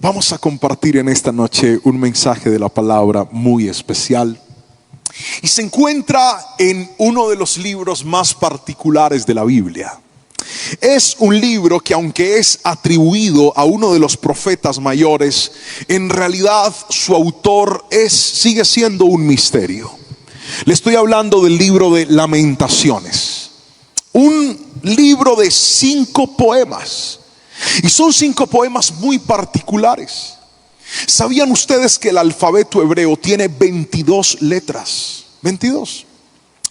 Vamos a compartir en esta noche un mensaje de la palabra muy especial. Y se encuentra en uno de los libros más particulares de la Biblia. Es un libro que, aunque es atribuido a uno de los profetas mayores, en realidad su autor sigue siendo un misterio. Le estoy hablando del libro de Lamentaciones. Un libro de 5 poemas. Y son 5 poemas muy particulares. ¿Sabían ustedes que el alfabeto hebreo tiene 22 letras? 22.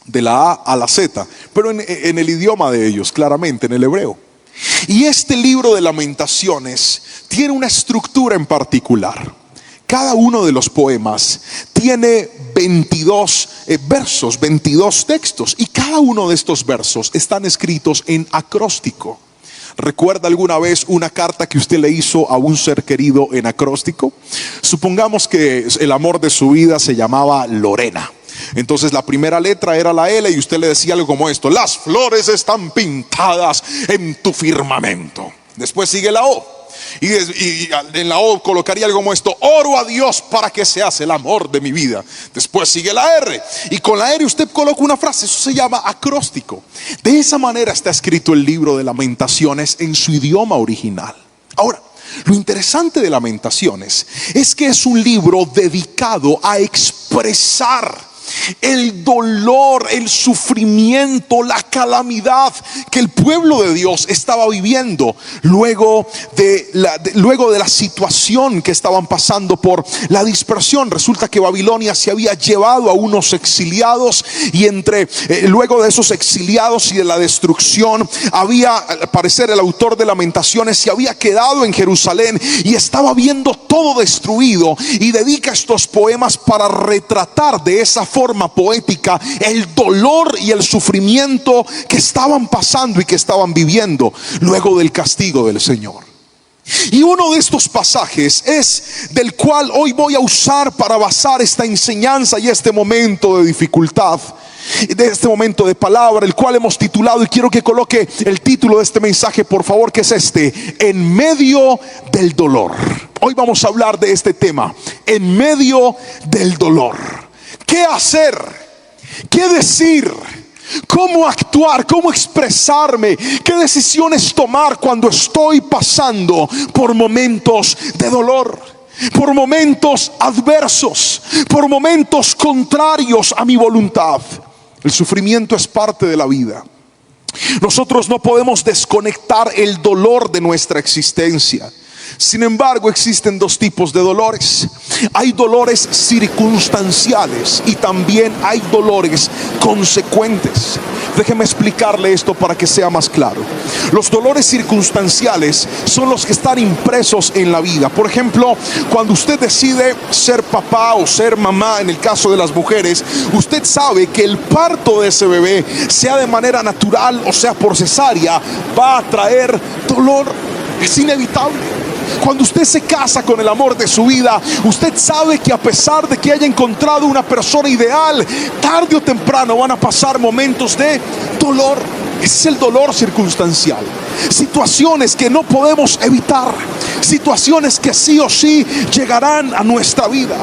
De la A a la Z. Pero en el idioma de ellos, claramente, en el hebreo. Y este libro de Lamentaciones tiene una estructura en particular. Cada uno de los poemas tiene 22 versos, 22 textos. Y cada uno de estos versos están escritos en acróstico. ¿Recuerda alguna vez una carta que usted le hizo a un ser querido en acróstico? Supongamos que el amor de su vida se llamaba Lorena. Entonces la primera letra era la L y usted le decía algo como esto: las flores están pintadas en tu firmamento. Después sigue la O. Y en la O colocaría algo como esto: oro a Dios para que seas el amor de mi vida. Después sigue la R. Y con la R usted coloca una frase. Eso se llama acróstico. De esa manera está escrito el libro de Lamentaciones en su idioma original. Ahora, lo interesante de Lamentaciones es que es un libro dedicado a expresar el dolor, el sufrimiento, la calamidad que el pueblo de Dios estaba viviendo luego de la situación que estaban pasando por la dispersión. Resulta que Babilonia se había llevado a unos exiliados, y luego de esos exiliados y de la destrucción, al parecer el autor de Lamentaciones se había quedado en Jerusalén y estaba viendo todo destruido, y dedica estos poemas para retratar de esa forma poética el dolor y el sufrimiento que estaban pasando y que estaban viviendo luego del castigo del Señor. Y uno de estos pasajes es del cual hoy voy a usar para basar esta enseñanza y este momento de dificultad, de este momento de palabra, el cual hemos titulado, y quiero que coloque el título de este mensaje, por favor, que es este: en medio del dolor. Hoy vamos a hablar de este tema: en medio del dolor. ¿Qué hacer? ¿Qué decir? ¿Cómo actuar? ¿Cómo expresarme? ¿Qué decisiones tomar cuando estoy pasando por momentos de dolor? Por momentos adversos, por momentos contrarios a mi voluntad. El sufrimiento es parte de la vida. Nosotros no podemos desconectar el dolor de nuestra existencia. Sin embargo, existen 2 tipos de dolores. Hay dolores circunstanciales y también hay dolores consecuentes. Déjeme explicarle esto para que sea más claro. Los dolores circunstanciales son los que están impresos en la vida. Por ejemplo, cuando usted decide ser papá o ser mamá, en el caso de las mujeres, usted sabe que el parto de ese bebé, sea de manera natural o sea por cesárea, va a traer dolor. Es inevitable. Cuando usted se casa con el amor de su vida, usted sabe que a pesar de que haya encontrado una persona ideal, tarde o temprano van a pasar momentos de dolor. Ese es el dolor circunstancial. Situaciones que no podemos evitar, situaciones que sí o sí llegarán a nuestra vida.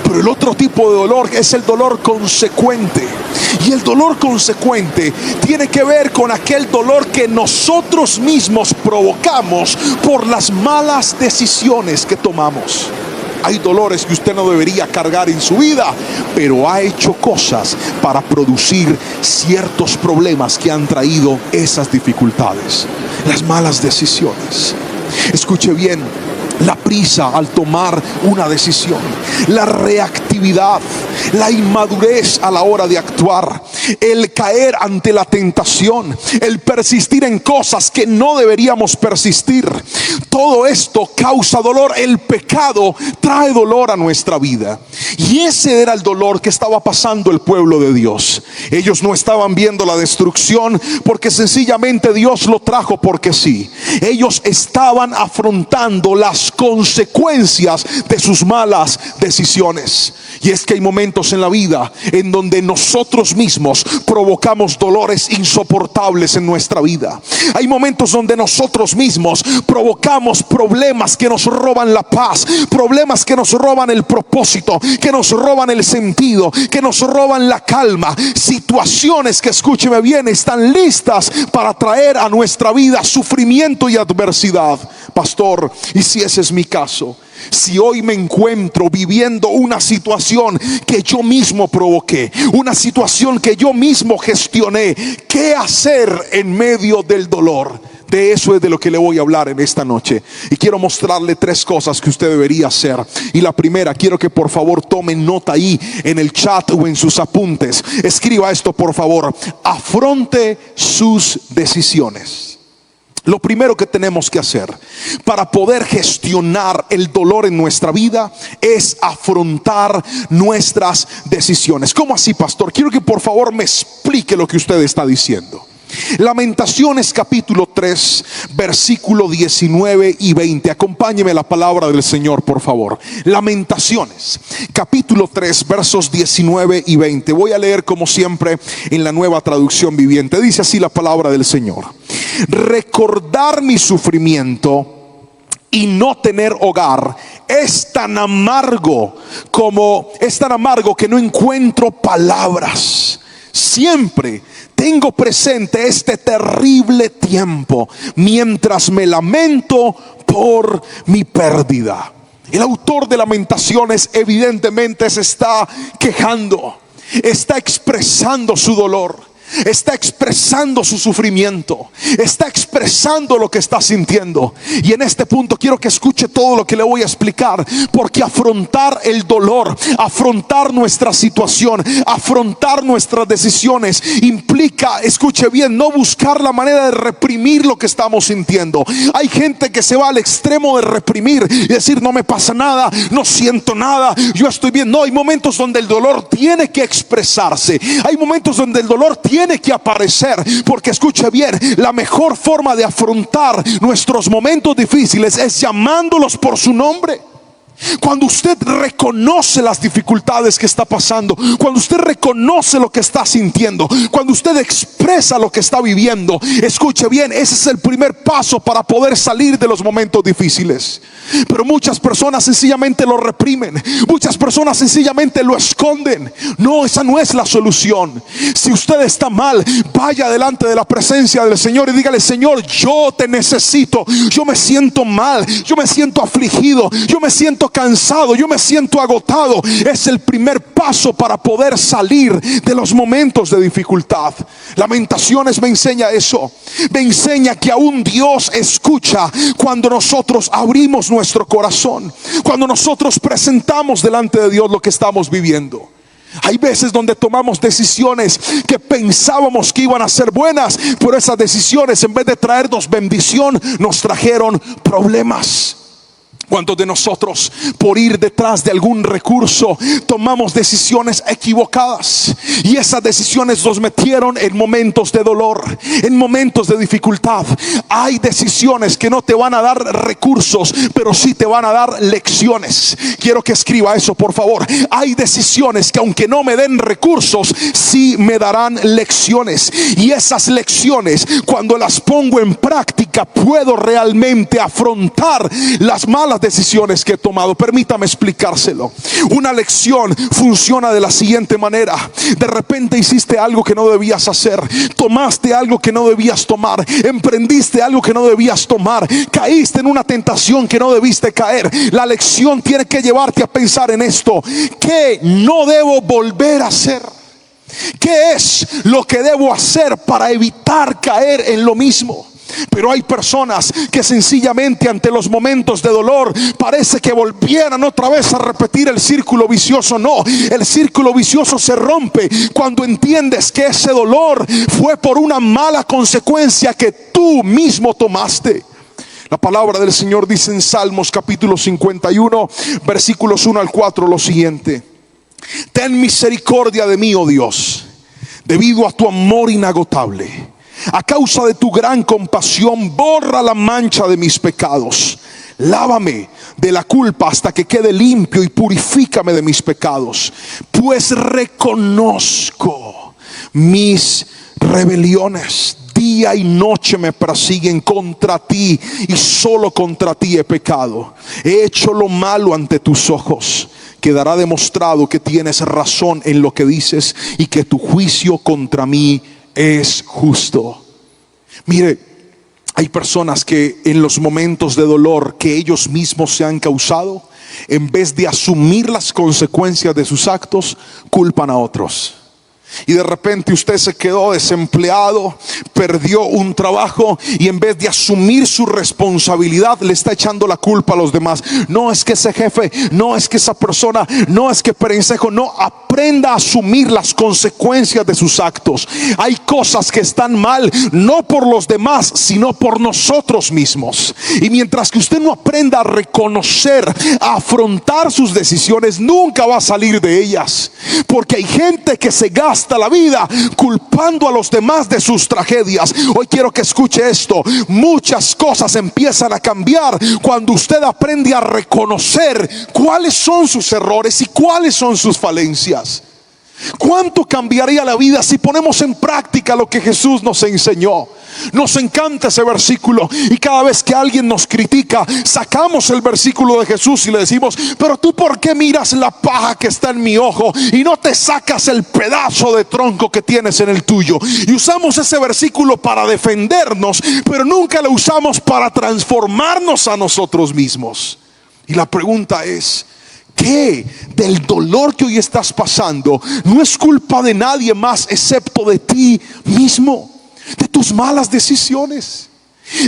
Pero el otro tipo de dolor es el dolor consecuente. Y el dolor consecuente tiene que ver con aquel dolor que nosotros mismos provocamos por las malas decisiones que tomamos. Hay dolores que usted no debería cargar en su vida, pero ha hecho cosas para producir ciertos problemas que han traído esas dificultades. Las malas decisiones. Escuche bien: la prisa al tomar una decisión, la reactividad, la inmadurez a la hora de actuar, el caer ante la tentación, el persistir en cosas que no deberíamos persistir. Todo esto causa dolor. El pecado trae dolor a nuestra vida. Y ese era el dolor que estaba pasando el pueblo de Dios. Ellos no estaban viendo la destrucción porque sencillamente Dios lo trajo porque sí. Ellos estaban afrontando las consecuencias de sus malas decisiones. Y es que hay momentos en la vida en donde nosotros mismos provocamos dolores insoportables en nuestra vida. Hay momentos donde nosotros mismos provocamos problemas que nos roban la paz, problemas que nos roban el propósito, que nos roban el sentido, que nos roban la calma. Situaciones que, escúcheme bien, están listas para traer a nuestra vida sufrimiento y adversidad. Pastor, ¿y si ese es mi caso? Si hoy me encuentro viviendo una situación que yo mismo provoqué, una situación que yo mismo gestioné, ¿qué hacer en medio del dolor? De eso es de lo que le voy a hablar en esta noche. Y quiero mostrarle 3 cosas que usted debería hacer. Y la primera, quiero que por favor tome nota ahí en el chat o en sus apuntes. Escriba esto por favor: afronte sus decisiones. Lo primero que tenemos que hacer para poder gestionar el dolor en nuestra vida es afrontar nuestras decisiones. ¿Cómo así, pastor? Quiero que por favor me explique lo que usted está diciendo. Lamentaciones capítulo 3 versículo 19 y 20. Acompáñeme la palabra del Señor, por favor. Lamentaciones capítulo 3 versos 19 y 20. Voy a leer como siempre en la Nueva Traducción Viviente. Dice así la palabra del Señor: recordar mi sufrimiento y no tener hogar es tan amargo que no encuentro palabras. Siempre tengo presente este terrible tiempo mientras me lamento por mi pérdida. El autor de Lamentaciones evidentemente se está quejando, está expresando su dolor, está expresando su sufrimiento, está expresando lo que está sintiendo. Y en este punto quiero que escuche todo lo que le voy a explicar, porque afrontar el dolor, afrontar nuestra situación, afrontar nuestras decisiones implica, escuche bien, no buscar la manera de reprimir lo que estamos sintiendo. Hay gente que se va al extremo de reprimir y decir: no me pasa nada, no siento nada, yo estoy bien. No, hay momentos donde el dolor tiene que expresarse, hay momentos donde el dolor tiene que aparecer, porque escuche bien, la mejor forma de afrontar nuestros momentos difíciles es llamándolos por su nombre. Cuando usted reconoce las dificultades que está pasando, cuando usted reconoce lo que está sintiendo, cuando usted expresa lo que está viviendo, escuche bien, ese es el primer paso para poder salir de los momentos difíciles. Pero muchas personas sencillamente lo reprimen, muchas personas sencillamente lo esconden. No, esa no es la solución. Si usted está mal, vaya delante de la presencia del Señor y dígale: Señor, yo te necesito, yo me siento mal, yo me siento afligido, yo me siento cansado, yo me siento agotado. Es el primer paso para poder salir de los momentos de dificultad. Lamentaciones me enseña eso, me enseña que aún Dios escucha cuando nosotros abrimos nuestro corazón, cuando nosotros presentamos delante de Dios lo que estamos viviendo. Hay veces donde tomamos decisiones que pensábamos que iban a ser buenas, pero esas decisiones, en vez de traernos bendición, nos trajeron problemas. ¿Cuántos de nosotros, por ir detrás de algún recurso, tomamos decisiones equivocadas? Y esas decisiones nos metieron en momentos de dolor, en momentos de dificultad. Hay decisiones que no te van a dar recursos, pero sí te van a dar lecciones. Quiero que escriba eso, por favor. Hay decisiones que, aunque no me den recursos, sí me darán lecciones. Y esas lecciones, cuando las pongo en práctica, puedo realmente afrontar las malas decisiones que he tomado. Permítame explicárselo. Una lección funciona de la siguiente manera: de repente hiciste algo que no debías hacer, tomaste algo que no debías tomar, emprendiste algo que no debías tomar, caíste en una tentación que no debiste caer. La lección tiene que llevarte a pensar en esto: ¿qué no debo volver a hacer? ¿Qué es lo que debo hacer para evitar caer en lo mismo? Pero hay personas que sencillamente ante los momentos de dolor parece que volvieran otra vez a repetir el círculo vicioso. No, el círculo vicioso se rompe cuando entiendes que ese dolor fue por una mala consecuencia que tú mismo tomaste. La palabra del Señor dice en Salmos capítulo 51 versículos 1 al 4 lo siguiente: ten misericordia de mí, oh Dios, debido a tu amor inagotable. A causa de tu gran compasión, borra la mancha de mis pecados. Lávame de la culpa hasta que quede limpio y purifícame de mis pecados, pues reconozco mis rebeliones. Día y noche me persiguen, contra ti y solo contra ti he pecado. He hecho lo malo ante tus ojos. Quedará demostrado que tienes razón en lo que dices y que tu juicio contra mí es justo. Mire, hay personas que en los momentos de dolor que ellos mismos se han causado, en vez de asumir las consecuencias de sus actos, culpan a otros. Y de repente usted se quedó desempleado, perdió un trabajo y en vez de asumir su responsabilidad le está echando la culpa a los demás. No es que ese jefe, no es que esa persona, no es que Perencejo. No, aprenda a asumir las consecuencias de sus actos. Hay cosas que están mal, no por los demás, sino por nosotros mismos. Y mientras que usted no aprenda a reconocer, a afrontar sus decisiones, nunca va a salir de ellas. Porque hay gente que se gasta la vida culpando a los demás de sus tragedias. Hoy quiero que escuche esto: muchas cosas empiezan a cambiar cuando usted aprende a reconocer cuáles son sus errores y cuáles son sus falencias. ¿Cuánto cambiaría la vida si ponemos en práctica lo que Jesús nos enseñó? Nos encanta ese versículo y cada vez que alguien nos critica, sacamos el versículo de Jesús y le decimos: pero tú, ¿por qué miras la paja que está en mi ojo y no te sacas el pedazo de tronco que tienes en el tuyo? Y usamos ese versículo para defendernos, pero nunca lo usamos para transformarnos a nosotros mismos. Y la pregunta es: ¿qué del dolor que hoy estás pasando no es culpa de nadie más excepto de ti mismo? De tus malas decisiones.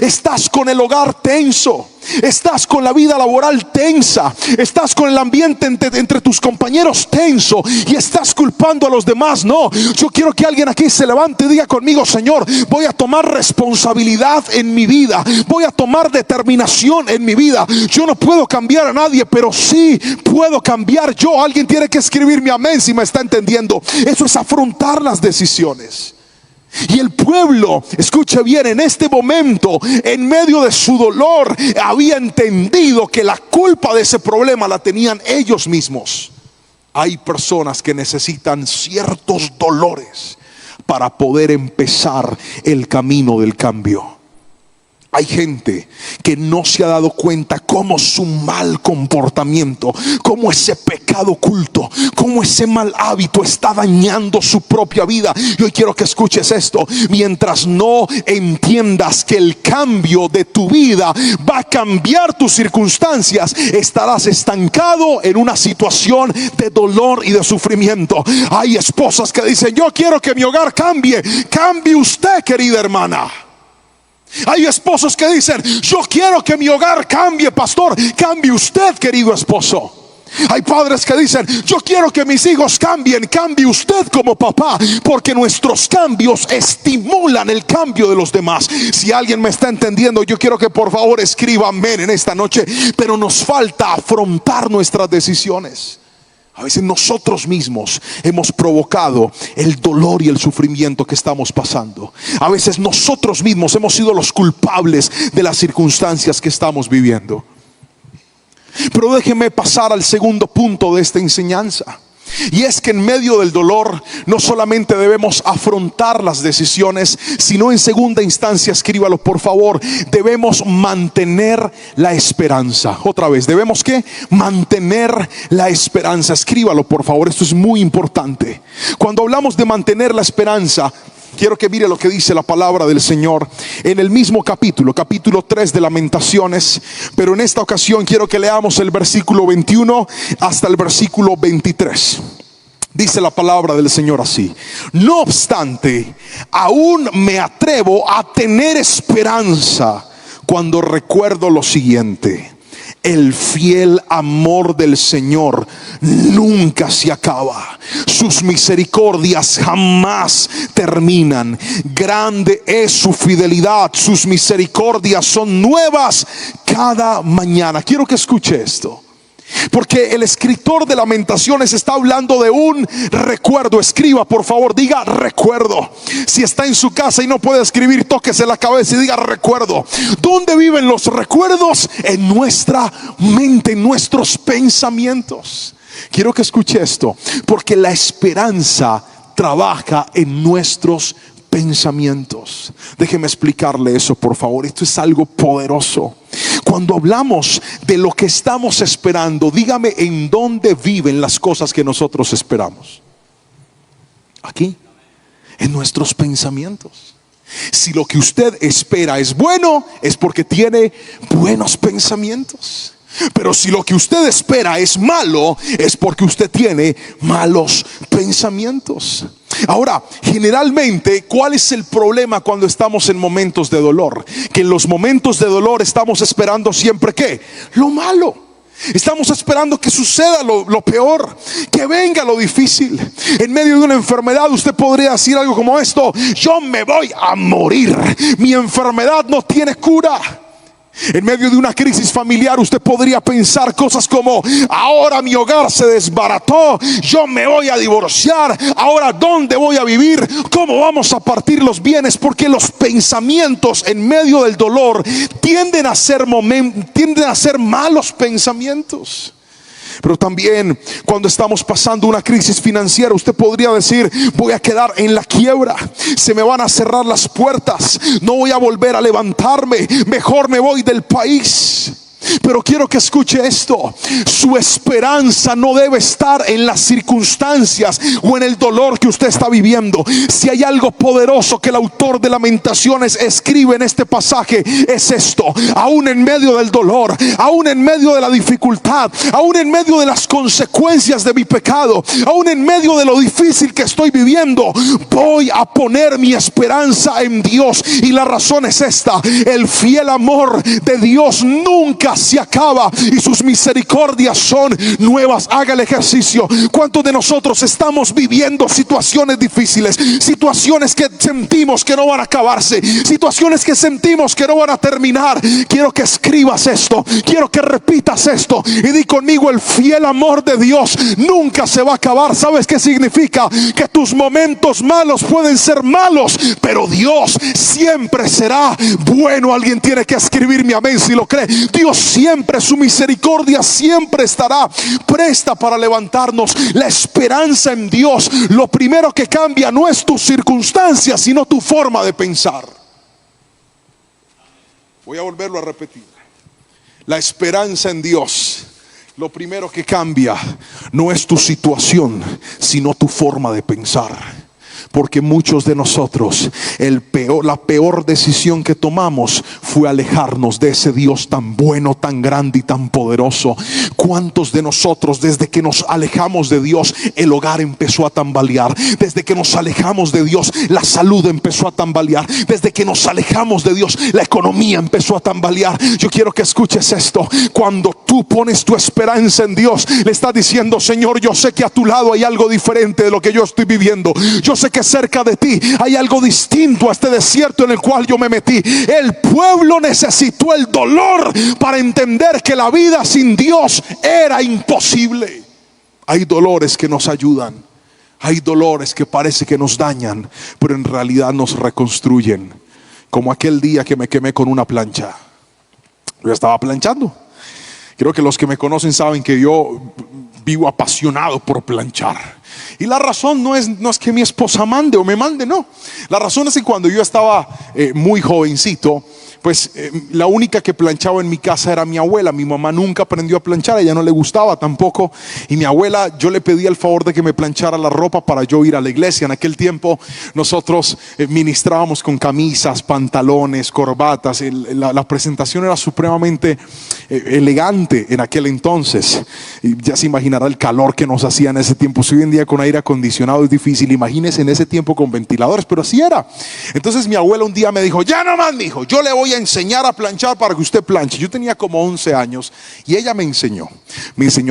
Estás con el hogar tenso, estás con la vida laboral tensa, estás con el ambiente entre tus compañeros tenso y estás culpando a los demás. No, yo quiero que alguien aquí se levante y diga conmigo: Señor, voy a tomar responsabilidad en mi vida, voy a tomar determinación en mi vida. Yo no puedo cambiar a nadie, pero sí puedo cambiar yo. Alguien tiene que escribirme amén si me está entendiendo. Eso es afrontar las decisiones. Y el pueblo, escuche bien, en este momento, en medio de su dolor, había entendido que la culpa de ese problema la tenían ellos mismos. Hay personas que necesitan ciertos dolores para poder empezar el camino del cambio. Hay gente que no se ha dado cuenta cómo su mal comportamiento, cómo ese pecado oculto, cómo ese mal hábito está dañando su propia vida. Y hoy quiero que escuches esto: mientras no entiendas que el cambio de tu vida va a cambiar tus circunstancias, estarás estancado en una situación de dolor y de sufrimiento. Hay esposas que dicen: yo quiero que mi hogar cambie. Cambie usted, querida hermana. Hay esposos que dicen: yo quiero que mi hogar cambie, pastor. Cambie usted, querido esposo. Hay padres que dicen: yo quiero que mis hijos cambien. Cambie usted como papá, porque nuestros cambios estimulan el cambio de los demás. Si alguien me está entendiendo, yo quiero que por favor escriba amén en esta noche. Pero nos falta afrontar nuestras decisiones. A veces nosotros mismos hemos provocado el dolor y el sufrimiento que estamos pasando. A veces nosotros mismos hemos sido los culpables de las circunstancias que estamos viviendo. Pero déjeme pasar al segundo punto de esta enseñanza. Y es que en medio del dolor no solamente debemos afrontar las decisiones, sino en segunda instancia, escríbalo por favor, debemos mantener la esperanza. Otra vez, ¿debemos qué? Mantener la esperanza. Escríbalo por favor, esto es muy importante. Cuando hablamos de mantener la esperanza, quiero que mire lo que dice la palabra del Señor en el mismo capítulo 3 de Lamentaciones. Pero en esta ocasión quiero que leamos el versículo 21 hasta el versículo 23. Dice la palabra del Señor así: no obstante, aún me atrevo a tener esperanza cuando recuerdo lo siguiente: el fiel amor del Señor nunca se acaba, sus misericordias jamás terminan. Grande es su fidelidad, sus misericordias son nuevas cada mañana. Quiero que escuche esto. Porque el escritor de Lamentaciones está hablando de un recuerdo. Escriba, por favor, diga recuerdo. Si está en su casa y no puede escribir, tóquese la cabeza y diga recuerdo. ¿Dónde viven los recuerdos? En nuestra mente, en nuestros pensamientos. Quiero que escuche esto, porque la esperanza trabaja en nuestros pensamientos. Déjeme explicarle eso, por favor. Esto es algo poderoso. Cuando hablamos de lo que estamos esperando, dígame en dónde viven las cosas que nosotros esperamos. Aquí, en nuestros pensamientos. Si lo que usted espera es bueno, es porque tiene buenos pensamientos. Pero si lo que usted espera es malo, es porque usted tiene malos pensamientos. Ahora, generalmente, ¿cuál es el problema cuando estamos en momentos de dolor? Que en los momentos de dolor estamos esperando siempre ¿qué? Lo malo. Estamos esperando que suceda lo peor, que venga lo difícil. En medio de una enfermedad usted podría decir algo como esto: yo me voy a morir, mi enfermedad no tiene cura. En medio de una crisis familiar usted podría pensar cosas como: ahora mi hogar se desbarató, yo me voy a divorciar, ahora ¿dónde voy a vivir? ¿Cómo vamos a partir los bienes? Porque los pensamientos en medio del dolor tienden a ser malos pensamientos. Pero también cuando estamos pasando una crisis financiera, usted podría decir: voy a quedar en la quiebra, se me van a cerrar las puertas, no voy a volver a levantarme, mejor me voy del país. Pero quiero que escuche esto: su esperanza no debe estar en las circunstancias o en el dolor que usted está viviendo. Si hay algo poderoso que el autor de Lamentaciones escribe en este pasaje, es esto: aún en medio del dolor, aún en medio de la dificultad, aún en medio de las consecuencias de mi pecado, aún en medio de lo difícil que estoy viviendo, voy a poner mi esperanza en Dios. Y la razón es esta: el fiel amor de Dios nunca se acaba y sus misericordias son nuevas. Haga el ejercicio. ¿Cuántos de nosotros estamos viviendo situaciones difíciles? Situaciones que sentimos que no van a acabarse, situaciones que sentimos que no van a terminar. Quiero que escribas esto, quiero que repitas esto y di conmigo: el fiel amor de Dios nunca se va a acabar. ¿Sabes qué significa? Que tus momentos malos pueden ser malos, pero Dios siempre será bueno. Alguien tiene que escribirme amén si lo cree. Dios siempre, su misericordia siempre estará presta para levantarnos. La esperanza en Dios, lo primero que cambia no es tus circunstancias, sino tu forma de pensar. Voy a volverlo a repetir. La esperanza en Dios, lo primero que cambia no es tu situación, sino tu forma de pensar. Porque muchos de nosotros, la peor decisión que tomamos fue alejarnos de ese Dios tan bueno, tan grande y tan poderoso. ¿Cuántos de nosotros, desde que nos alejamos de Dios, el hogar empezó a tambalear? Desde que nos alejamos de Dios, la salud empezó a tambalear. Desde que nos alejamos de Dios, la economía empezó a tambalear. Yo quiero que escuches esto: cuando tú pones tu esperanza en Dios, le estás diciendo: Señor, yo sé que a tu lado hay algo diferente de lo que yo estoy viviendo. Yo sé que cerca de ti hay algo distinto a este desierto en el cual yo me metí. El pueblo necesitó el dolor para entender que la vida sin Dios era imposible. Hay dolores que nos ayudan, hay dolores que parece que nos dañan, pero en realidad nos reconstruyen. Como aquel día que me quemé con una plancha. Yo estaba planchando. Creo que los que me conocen saben que yo vivo apasionado por planchar. Y la razón no es que mi esposa mande o me mande, no. La razón es que cuando yo estaba muy jovencito, pues la única que planchaba en mi casa era mi abuela. Mi mamá nunca aprendió a planchar, a ella no le gustaba tampoco. Y mi abuela, yo le pedía el favor de que me planchara la ropa para yo ir a la iglesia. En aquel tiempo nosotros ministrábamos con camisas, pantalones, corbatas. La presentación era supremamente elegante en aquel entonces. Y ya se imaginará el calor que nos hacía en ese tiempo. Si hoy en día con aire acondicionado es difícil, imagínese en ese tiempo con ventiladores, pero así era. Entonces mi abuela un día me dijo: ya nomás, mijo, yo le voy a enseñar a planchar para que usted planche. Yo tenía como 11 años y ella me enseñó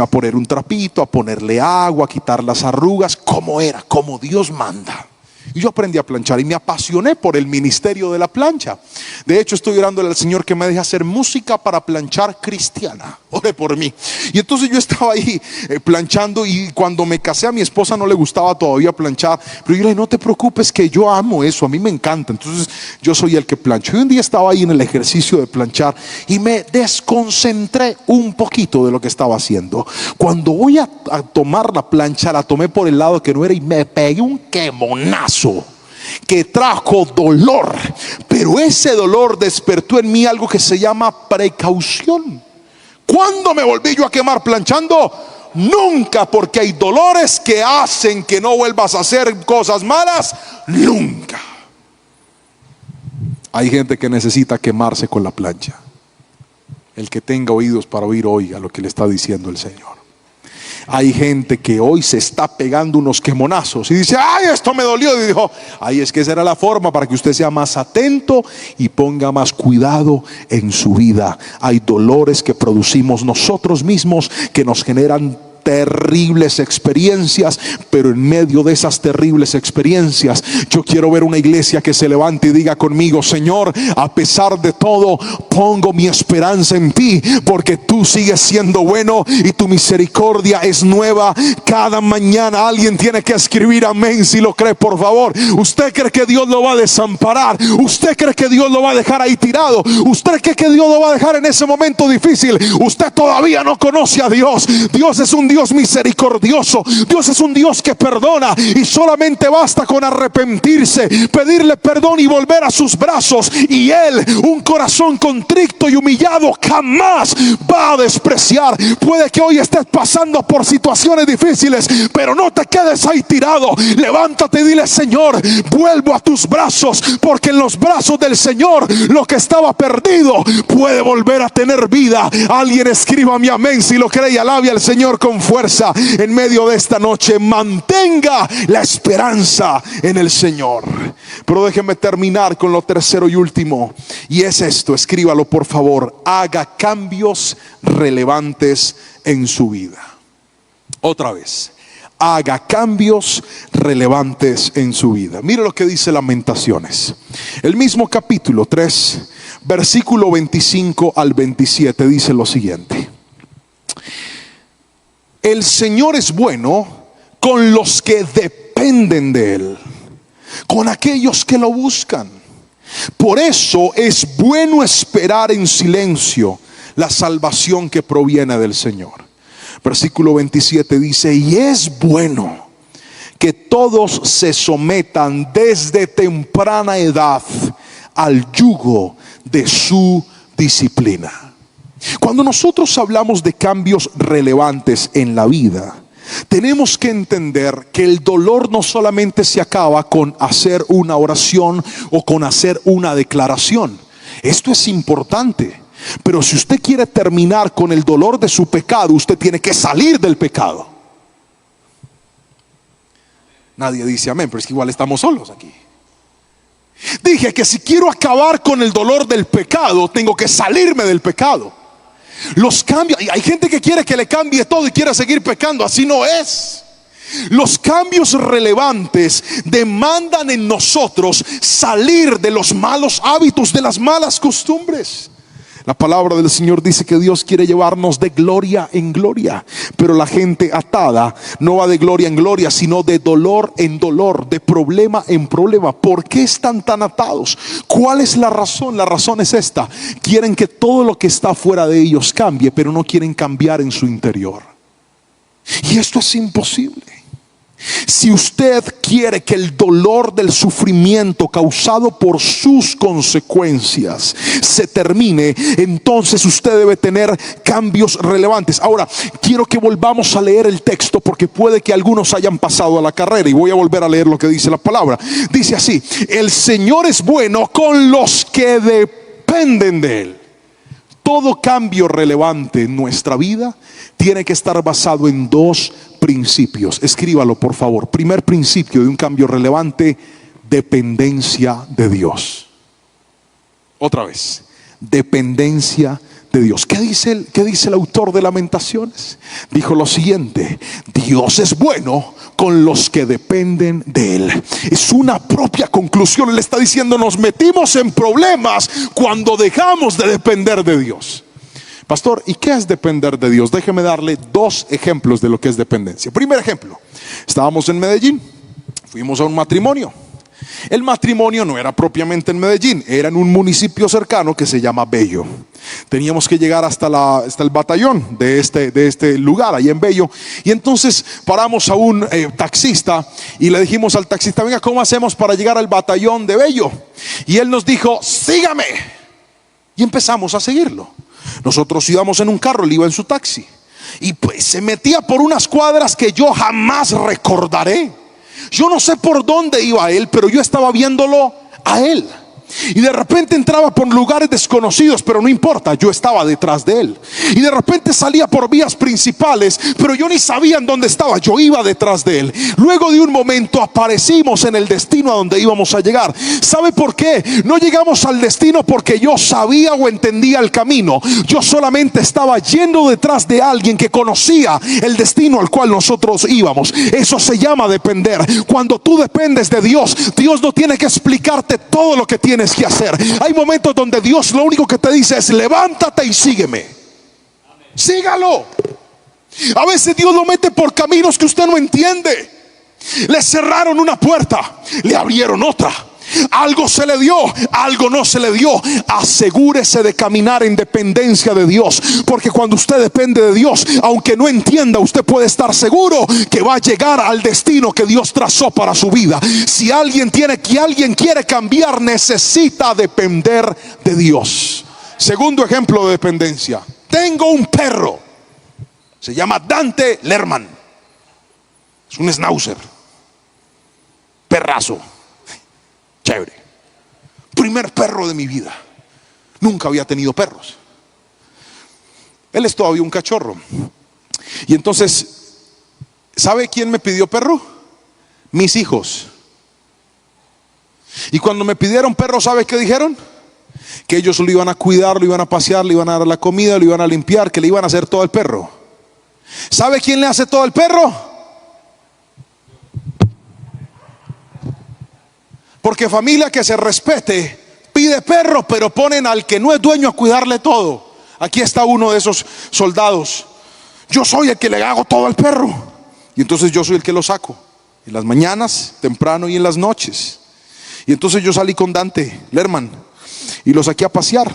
a poner un trapito, a ponerle agua, a quitar las arrugas, como era, como Dios manda. Y yo aprendí a planchar y me apasioné por el ministerio de la plancha. De hecho, estoy orándole al Señor que me deje hacer música para planchar cristiana. Ore por mí. Y entonces yo estaba ahí planchando, y cuando me casé a mi esposa no le gustaba todavía planchar. Pero yo le dije, no te preocupes que yo amo eso, a mí me encanta. Entonces yo soy el que plancho. Y un día estaba ahí en el ejercicio de planchar y me desconcentré un poquito de lo que estaba haciendo. Cuando voy a tomar la plancha, la tomé por el lado que no era y me pegué un quemonazo que trajo dolor, pero ese dolor despertó en mí algo que se llama precaución. ¿Cuándo me volví yo a quemar planchando? Nunca, porque hay dolores que hacen que no vuelvas a hacer cosas malas. Nunca. Hay gente que necesita quemarse con la plancha. El que tenga oídos para oír, oiga lo que le está diciendo el Señor. Hay gente que hoy se está pegando unos quemonazos y dice, ay, esto me dolió. Y dijo, ay, es que esa era la forma para que usted sea más atento y ponga más cuidado en su vida. Hay dolores que producimos nosotros mismos que nos generan terribles experiencias, pero en medio de esas terribles experiencias yo quiero ver una iglesia que se levante y diga conmigo, Señor, a pesar de todo pongo mi esperanza en ti, porque tú sigues siendo bueno y tu misericordia es nueva cada mañana. Alguien tiene que escribir amén si lo cree, por favor. ¿Usted cree que Dios lo va a desamparar? ¿Usted cree que Dios lo va a dejar ahí tirado? ¿Usted cree que Dios lo va a dejar en ese momento difícil? Usted todavía no conoce a Dios. Dios es un Dios misericordioso. Dios es un Dios que perdona, y solamente basta con arrepentirse, pedirle perdón y volver a sus brazos, y Él, un corazón contrito y humillado, jamás va a despreciar. Puede que hoy estés pasando por situaciones difíciles, pero no te quedes ahí tirado. Levántate y dile, Señor, vuelvo a tus brazos, porque en los brazos del Señor lo que estaba perdido puede volver a tener vida. Alguien escriba mi amén si lo cree y alabe al Señor con fuerza en medio de esta noche. Mantenga la esperanza en el Señor. Pero déjeme terminar con lo tercero y último, y es esto, escríbalo por favor: haga cambios relevantes en su vida. Otra vez, haga cambios relevantes en su vida. Mire lo que dice Lamentaciones, el mismo capítulo 3, versículo 25 al 27, dice lo siguiente: el Señor es bueno con los que dependen de Él, con aquellos que lo buscan. Por eso es bueno esperar en silencio la salvación que proviene del Señor. Versículo 27 dice: y es bueno que todos se sometan desde temprana edad al yugo de su disciplina. Cuando nosotros hablamos de cambios relevantes en la vida, tenemos que entender que el dolor no solamente se acaba con hacer una oración o con hacer una declaración. Esto es importante, pero si usted quiere terminar con el dolor de su pecado, usted tiene que salir del pecado. Nadie dice amén, pero es que igual estamos solos aquí. Dije que si quiero acabar con el dolor del pecado, tengo que salirme del pecado. Los cambios, hay gente que quiere que le cambie todo y quiere seguir pecando. Así no es. Los cambios relevantes demandan en nosotros salir de los malos hábitos, de las malas costumbres. La palabra del Señor dice que Dios quiere llevarnos de gloria en gloria, pero la gente atada no va de gloria en gloria, sino de dolor en dolor, de problema en problema. ¿Por qué están tan atados? ¿Cuál es la razón? La razón es esta: quieren que todo lo que está fuera de ellos cambie, pero no quieren cambiar en su interior. Y esto es imposible. Si usted quiere que el dolor del sufrimiento causado por sus consecuencias se termine, entonces usted debe tener cambios relevantes. Ahora, quiero que volvamos a leer el texto, porque puede que algunos hayan pasado a la carrera, y voy a volver a leer lo que dice la palabra. Dice así: el Señor es bueno con los que dependen de Él. Todo cambio relevante en nuestra vida tiene que estar basado en dos principios. Escríbalo por favor. Primer principio de un cambio relevante: dependencia de Dios. Otra vez, dependencia de Dios. ¿Qué dice el autor de Lamentaciones? Dijo lo siguiente: Dios es bueno con los que dependen de Él. Es una propia conclusión. Él está diciendo: nos metimos en problemas cuando dejamos de depender de Dios. Pastor, ¿y qué es depender de Dios? Déjeme darle dos ejemplos de lo que es dependencia. Primer ejemplo: estábamos en Medellín, fuimos a un matrimonio. El matrimonio no era propiamente en Medellín, era en un municipio cercano que se llama Bello. Teníamos que llegar hasta el batallón de este lugar, ahí en Bello. Y entonces paramos a un taxista y le dijimos al taxista: venga, ¿cómo hacemos para llegar al batallón de Bello? Y él nos dijo: sígame. Y empezamos a seguirlo. Nosotros íbamos en un carro, él iba en su taxi. Y pues se metía por unas cuadras que yo jamás recordaré. Yo no sé por dónde iba él, pero yo estaba viéndolo a él. Y de repente entraba por lugares desconocidos, pero no importa, yo estaba detrás de él. Y de repente salía por vías principales, pero yo ni sabía en dónde estaba, yo iba detrás de él. Luego de un momento aparecimos en el destino a donde íbamos a llegar. ¿Sabe por qué? No llegamos al destino porque yo sabía o entendía el camino. Yo solamente estaba yendo detrás de alguien que conocía el destino al cual nosotros íbamos. Eso se llama depender. Cuando tú dependes de Dios, Dios no tiene que explicarte todo lo que tienes que hacer. Hay momentos donde Dios lo único que te dice es: levántate y sígueme. Sígalo. A veces Dios lo mete por caminos que usted no entiende. Le cerraron una puerta, le abrieron otra. Algo se le dio, algo no se le dio. Asegúrese de caminar en dependencia de Dios, porque cuando usted depende de Dios, aunque no entienda, usted puede estar seguro que va a llegar al destino que Dios trazó para su vida. Si alguien quiere cambiar, necesita depender de Dios. Segundo ejemplo de dependencia: tengo un perro, se llama Dante Lerman. Es un schnauzer, perrazo, chévere. Primer perro de mi vida. Nunca había tenido perros. Él es todavía un cachorro. Y entonces, ¿sabe quién me pidió perro? Mis hijos. Y cuando me pidieron perro, ¿sabe qué dijeron? Que ellos lo iban a cuidar, lo iban a pasear, le iban a dar la comida, lo iban a limpiar, que le iban a hacer todo al perro. ¿Sabe quién le hace todo al perro? Porque familia que se respete pide perro, pero ponen al que no es dueño a cuidarle todo. Aquí está uno de esos soldados. Yo soy el que le hago todo al perro. Y entonces yo soy el que lo saco en las mañanas, temprano y en las noches. Y entonces yo salí con Dante Lerman y lo saqué a pasear.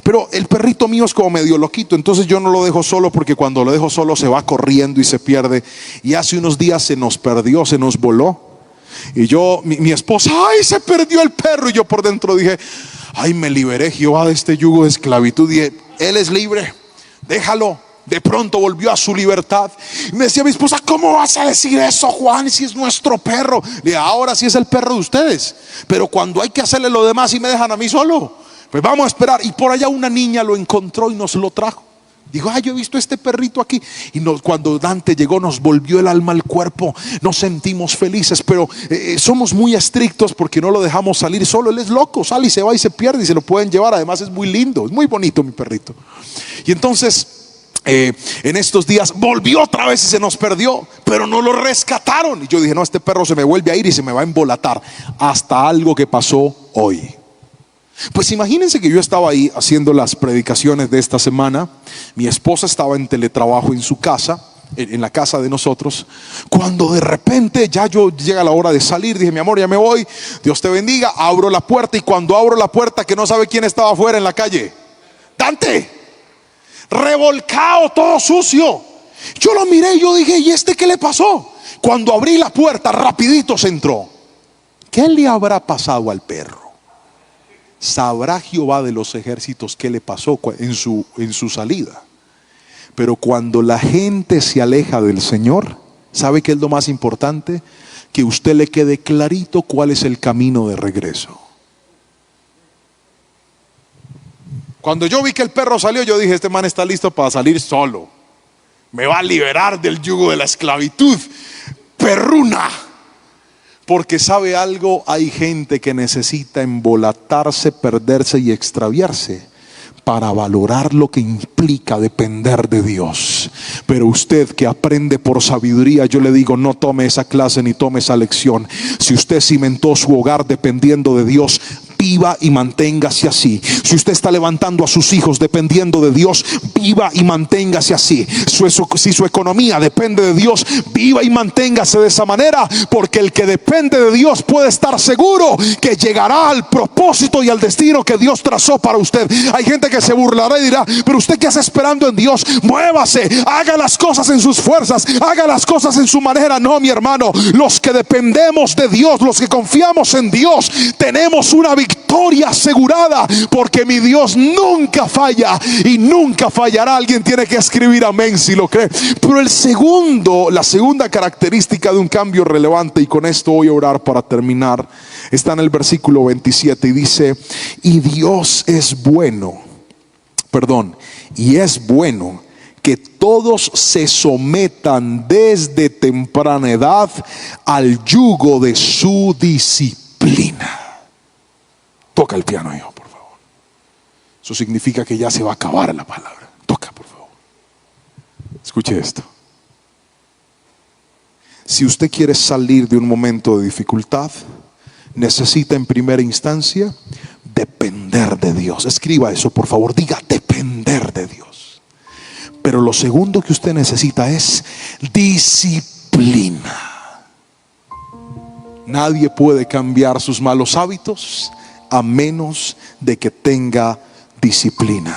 Pero el perrito mío es como medio loquito, entonces yo no lo dejo solo, porque cuando lo dejo solo se va corriendo y se pierde. Y hace unos días se nos perdió, se nos voló. Y yo, mi esposa: ay, se perdió el perro. Y yo por dentro dije: ay, me liberé, Jehová, de este yugo de esclavitud. Y él es libre, déjalo. De pronto volvió a su libertad. Y me decía mi esposa: ¿cómo vas a decir eso, Juan, si es nuestro perro? Le dije: ahora sí es el perro de ustedes, pero cuando hay que hacerle lo demás y me dejan a mí solo, pues vamos a esperar. Y por allá una niña lo encontró y nos lo trajo. Dijo: yo he visto este perrito aquí. Y cuando Dante llegó, nos volvió el alma al cuerpo. Nos sentimos felices, pero somos muy estrictos porque no lo dejamos salir solo. Él es loco, sale y se va y se pierde y se lo pueden llevar. Además es muy lindo, es muy bonito mi perrito. Y entonces en estos días volvió otra vez y se nos perdió, pero no lo rescataron. Y yo dije: no, este perro se me vuelve a ir y se me va a embolatar. Hasta algo que pasó hoy. Pues imagínense que yo estaba ahí haciendo las predicaciones de esta semana. Mi esposa estaba en teletrabajo en su casa, en la casa de nosotros, cuando de repente ya llega la hora de salir. Dije: mi amor, ya me voy, Dios te bendiga. Abro la puerta y cuando abro la puerta, que no sabe quién estaba afuera en la calle: Dante, revolcado, todo sucio. Yo lo miré y yo dije: ¿y este qué le pasó? Cuando abrí la puerta, rapidito se entró. ¿Qué le habrá pasado al perro? Sabrá Jehová de los ejércitos qué le pasó en su salida. Pero cuando la gente se aleja del Señor, ¿sabe qué es lo más importante? Que a usted le quede clarito cuál es el camino de regreso. Cuando yo vi que el perro salió, yo dije: este man está listo para salir solo. Me va a liberar del yugo de la esclavitud. Perruna. Porque sabe algo, hay gente que necesita embolatarse, perderse y extraviarse para valorar lo que implica depender de Dios. Pero usted que aprende por sabiduría, yo le digo, no tome esa clase ni tome esa lección. Si usted cimentó su hogar dependiendo de Dios, viva y manténgase así. Si usted está levantando a sus hijos dependiendo de Dios, viva y manténgase así. Si su economía depende de Dios, viva y manténgase de esa manera, porque el que depende de Dios puede estar seguro que llegará al propósito y al destino que Dios trazó para usted. Hay gente que se burlará y dirá, pero usted qué hace esperando en Dios. Muévase, haga las cosas en sus fuerzas, haga las cosas en su manera. No, mi hermano, los que dependemos de Dios, los que confiamos en Dios, tenemos una victoria asegurada, porque mi Dios nunca falla y nunca fallará. Alguien tiene que escribir amén si lo cree. Pero la segunda característica de un cambio relevante, y con esto voy a orar para terminar, está en el versículo 27 y dice: y Dios es bueno, y es bueno que todos se sometan desde temprana edad al yugo de su disciplina. Toca el piano, hijo, por favor. Eso significa que ya se va a acabar la palabra. Toca, por favor. Escuche esto. Si usted quiere salir de un momento de dificultad, necesita en primera instancia depender de Dios. Escriba eso, por favor. Diga: depender de Dios. Pero lo segundo que usted necesita es disciplina. Nadie puede cambiar sus malos hábitos a menos de que tenga disciplina.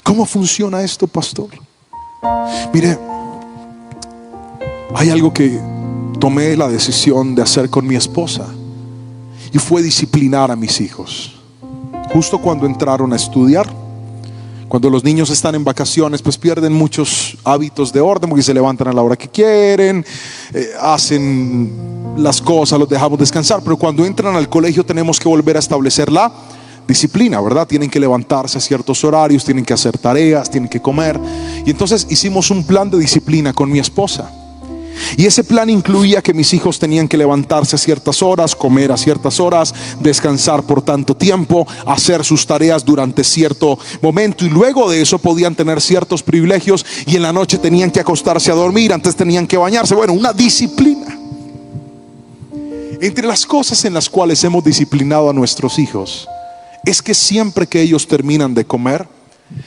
¿Cómo funciona esto, pastor? Mire, hay algo que tomé la decisión de hacer con mi esposa, y fue disciplinar a mis hijos. Justo cuando entraron a estudiar, cuando los niños están en vacaciones, pues pierden muchos hábitos de orden, porque se levantan a la hora que quieren, hacen las cosas, los dejamos descansar. Pero cuando entran al colegio tenemos que volver a establecer la disciplina, ¿verdad? Tienen que levantarse a ciertos horarios, tienen que hacer tareas, tienen que comer. Y entonces hicimos un plan de disciplina con mi esposa. Y ese plan incluía que mis hijos tenían que levantarse a ciertas horas, comer a ciertas horas, descansar por tanto tiempo, hacer sus tareas durante cierto momento, y luego de eso podían tener ciertos privilegios, y en la noche tenían que acostarse a dormir, antes tenían que bañarse. Bueno, una disciplina. Entre las cosas en las cuales hemos disciplinado a nuestros hijos es que siempre que ellos terminan de comer,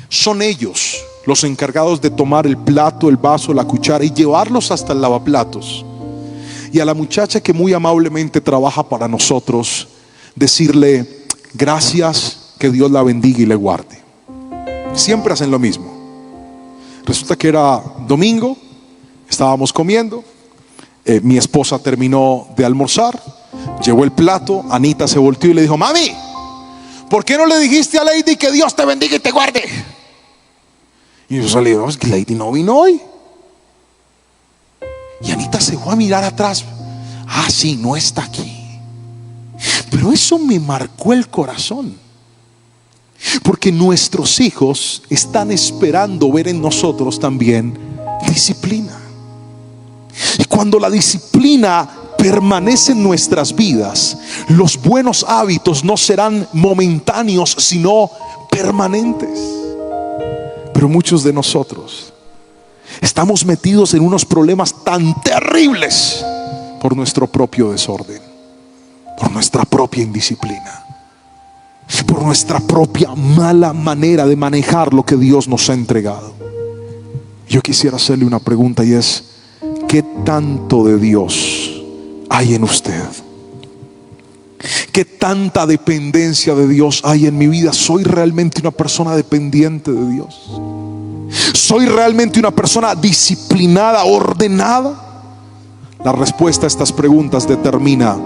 son ellos los encargados de tomar el plato, el vaso, la cuchara y llevarlos hasta el lavaplatos. Y a la muchacha que muy amablemente trabaja para nosotros, decirle: gracias, que Dios la bendiga y le guarde. Siempre hacen lo mismo. Resulta que era domingo, estábamos comiendo, mi esposa terminó de almorzar, llevó el plato, Anita se volteó y le dijo: mami, ¿por qué no le dijiste a Lady que Dios te bendiga y te guarde? Y yo salí: es que Lady no vino hoy. Y Anita se fue a mirar atrás. Ah, sí, no está aquí. Pero eso me marcó el corazón, porque nuestros hijos están esperando ver en nosotros también disciplina. Y cuando la disciplina permanece en nuestras vidas, los buenos hábitos no serán momentáneos, sino permanentes. Pero muchos de nosotros estamos metidos en unos problemas tan terribles por nuestro propio desorden, por nuestra propia indisciplina, por nuestra propia mala manera de manejar lo que Dios nos ha entregado. Yo quisiera hacerle una pregunta, y es: ¿qué tanto de Dios hay en usted? ¿Qué tanta dependencia de Dios hay en mi vida? ¿Soy realmente una persona dependiente de Dios? ¿Soy realmente una persona disciplinada, ordenada? La respuesta a estas preguntas determina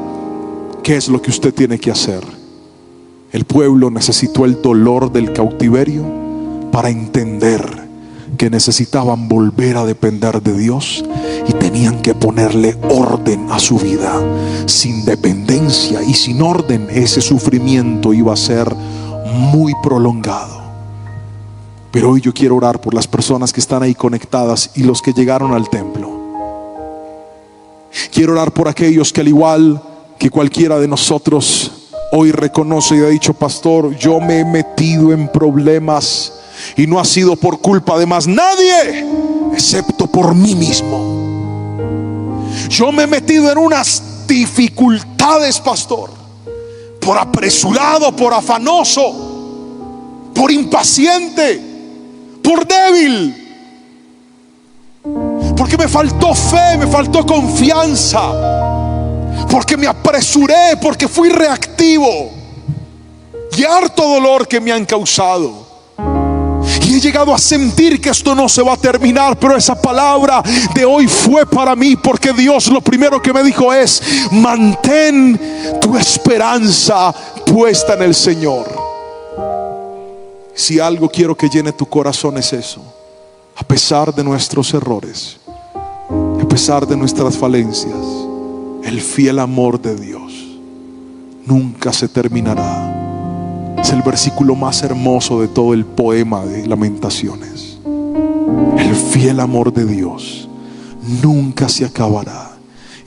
qué es lo que usted tiene que hacer. El pueblo necesitó el dolor del cautiverio para entender que necesitaban volver a depender de Dios, y tenían que ponerle orden a su vida. Sin dependencia y sin orden, ese sufrimiento iba a ser muy prolongado. Pero hoy yo quiero orar por las personas que están ahí conectadas y los que llegaron al templo. Quiero orar por aquellos que, al igual que cualquiera de nosotros, hoy reconoce y ha dicho: pastor, yo me he metido en problemas y no ha sido por culpa de más nadie excepto por mí mismo. Yo me he metido en unas dificultades, pastor, por apresurado, por afanoso, por impaciente, por débil, porque me faltó fe, me faltó confianza, porque me apresuré, porque fui reactivo, y harto dolor que me han causado. Y he llegado a sentir que esto no se va a terminar, pero esa palabra de hoy fue para mí, porque Dios lo primero que me dijo es: mantén tu esperanza puesta en el Señor. Si algo quiero que llene tu corazón es eso. A pesar de nuestros errores, a pesar de nuestras falencias, el fiel amor de Dios nunca se terminará. Es el versículo más hermoso de todo el poema de Lamentaciones. El fiel amor de Dios nunca se acabará,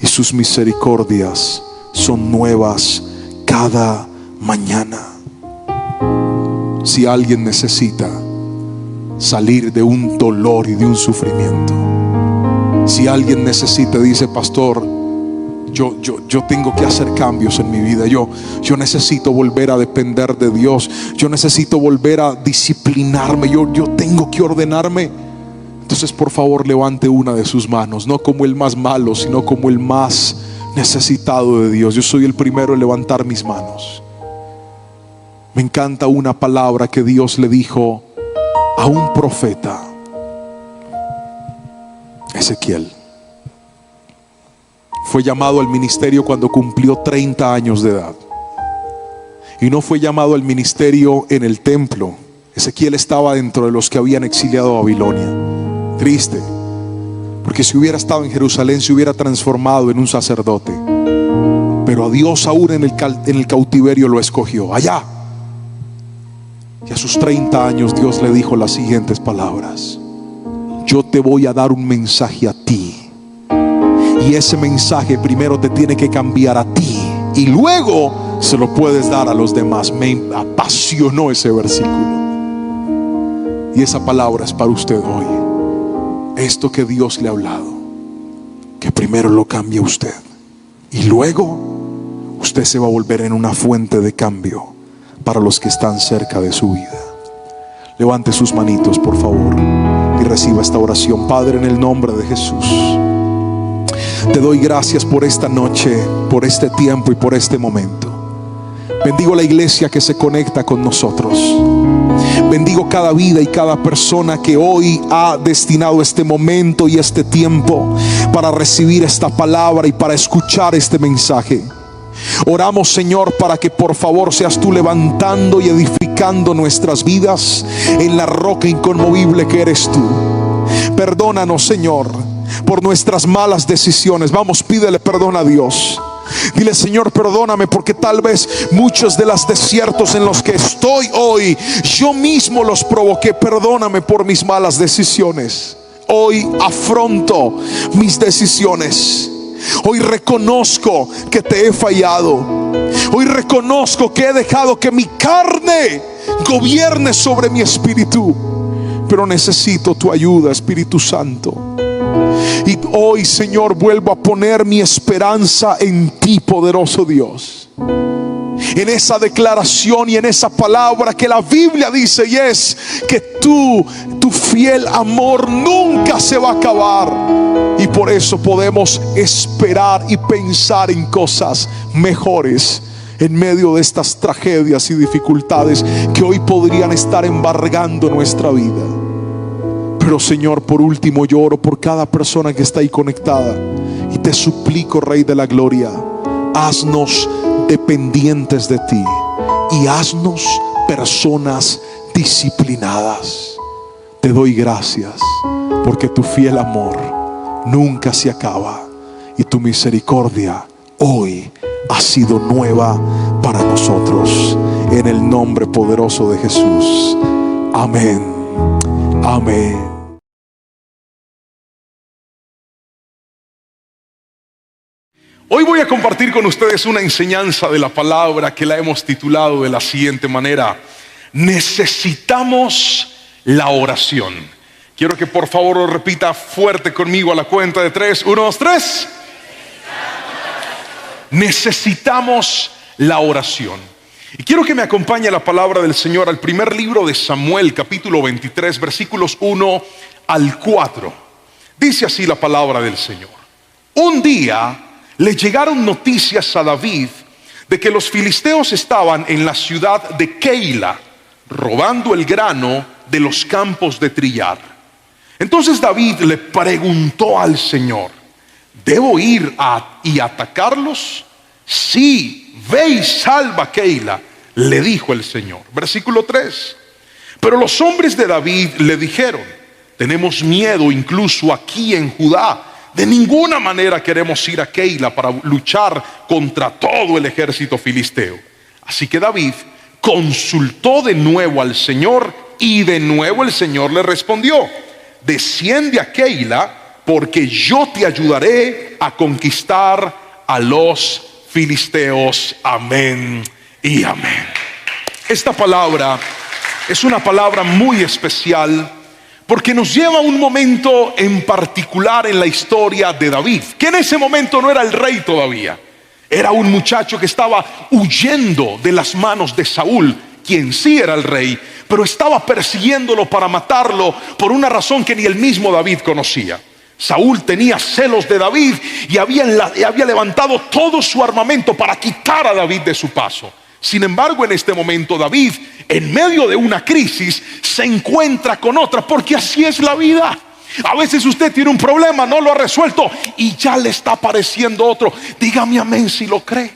y sus misericordias son nuevas cada mañana. Si alguien necesita salir de un dolor y de un sufrimiento, si alguien necesita, dice: pastor, yo tengo que hacer cambios en mi vida, yo necesito volver a depender de Dios, yo necesito volver a disciplinarme, yo tengo que ordenarme. Entonces, por favor, levante una de sus manos, no como el más malo, sino como el más necesitado de Dios. Yo soy el primero en levantar mis manos. Me encanta una palabra que Dios le dijo a un profeta, Ezequiel. Fue llamado al ministerio cuando cumplió 30 años de edad, y no fue llamado al ministerio en el templo. Ezequiel estaba dentro de los que habían exiliado a Babilonia. Triste, porque si hubiera estado en Jerusalén se hubiera transformado en un sacerdote, pero a Dios aún en el cautiverio lo escogió allá. Y a sus 30 años Dios le dijo las siguientes palabras: yo te voy a dar un mensaje a ti, y ese mensaje primero te tiene que cambiar a ti, y luego se lo puedes dar a los demás. Me apasionó ese versículo, y esa palabra es para usted hoy. Esto que Dios le ha hablado, que primero lo cambie usted, y luego usted se va a volver en una fuente de cambio para los que están cerca de su vida. Levante sus manitos, por favor, y reciba esta oración. Padre, en el nombre de Jesús, te doy gracias por esta noche, por este tiempo y por este momento. Bendigo la iglesia que se conecta con nosotros. Bendigo cada vida y cada persona que hoy ha destinado este momento y este tiempo para recibir esta palabra y para escuchar este mensaje. Oramos, Señor, para que por favor seas tú levantando y edificando nuestras vidas en la roca inconmovible que eres tú. Perdónanos, Señor, por nuestras malas decisiones. Vamos, pídele perdón a Dios. Dile: Señor, perdóname, porque tal vez muchos de los desiertos en los que estoy hoy yo mismo los provoqué. Perdóname por mis malas decisiones. Hoy afronto mis decisiones. Hoy reconozco que te he fallado. Hoy reconozco que he dejado que mi carne gobierne sobre mi espíritu. Pero necesito tu ayuda, Espíritu Santo. Y hoy, Señor, vuelvo a poner mi esperanza en ti, poderoso Dios, en esa declaración y en esa palabra que la Biblia dice, y es que tu fiel amor nunca se va a acabar. Y por eso podemos esperar y pensar en cosas mejores en medio de estas tragedias y dificultades que hoy podrían estar embargando nuestra vida. Pero, Señor, por último, yo oro por cada persona que está ahí conectada y te suplico, Rey de la Gloria, haznos dependientes de ti y haznos personas disciplinadas. Te doy gracias porque tu fiel amor nunca se acaba y tu misericordia hoy ha sido nueva para nosotros. En el nombre poderoso de Jesús. Amén. Amén. Hoy voy a compartir con ustedes una enseñanza de la palabra que la hemos titulado de la siguiente manera: necesitamos la oración. Quiero que por favor lo repita fuerte conmigo a la cuenta de 3. 1, 2, 3. Necesitamos la oración. Y quiero que me acompañe la palabra del Señor al primer libro de Samuel, capítulo 23, versículos 1 al 4. Dice así la palabra del Señor: un día le llegaron noticias a David de que los filisteos estaban en la ciudad de Keila robando el grano de los campos de trillar. Entonces David le preguntó al Señor: ¿debo ir y atacarlos? Sí, ve y salva a Keila, le dijo el Señor. Versículo 3. Pero los hombres de David le dijeron: tenemos miedo incluso aquí en Judá. De ninguna manera queremos ir a Keila para luchar contra todo el ejército filisteo. Así que David consultó de nuevo al Señor, y de nuevo el Señor le respondió: desciende a Keila, porque yo te ayudaré a conquistar a los filisteos. Amén y amén. Esta palabra es una palabra muy especial, porque nos lleva a un momento en particular en la historia de David, que en ese momento no era el rey todavía. Era un muchacho que estaba huyendo de las manos de Saúl, quien sí era el rey, pero estaba persiguiéndolo para matarlo por una razón que ni el mismo David conocía. Saúl tenía celos de David y había levantado todo su armamento para quitar a David de su paso. Sin embargo, en este momento David, en medio de una crisis, se encuentra con otra, porque así es la vida. A veces usted tiene un problema, no lo ha resuelto y ya le está apareciendo otro. Dígame amén si lo cree.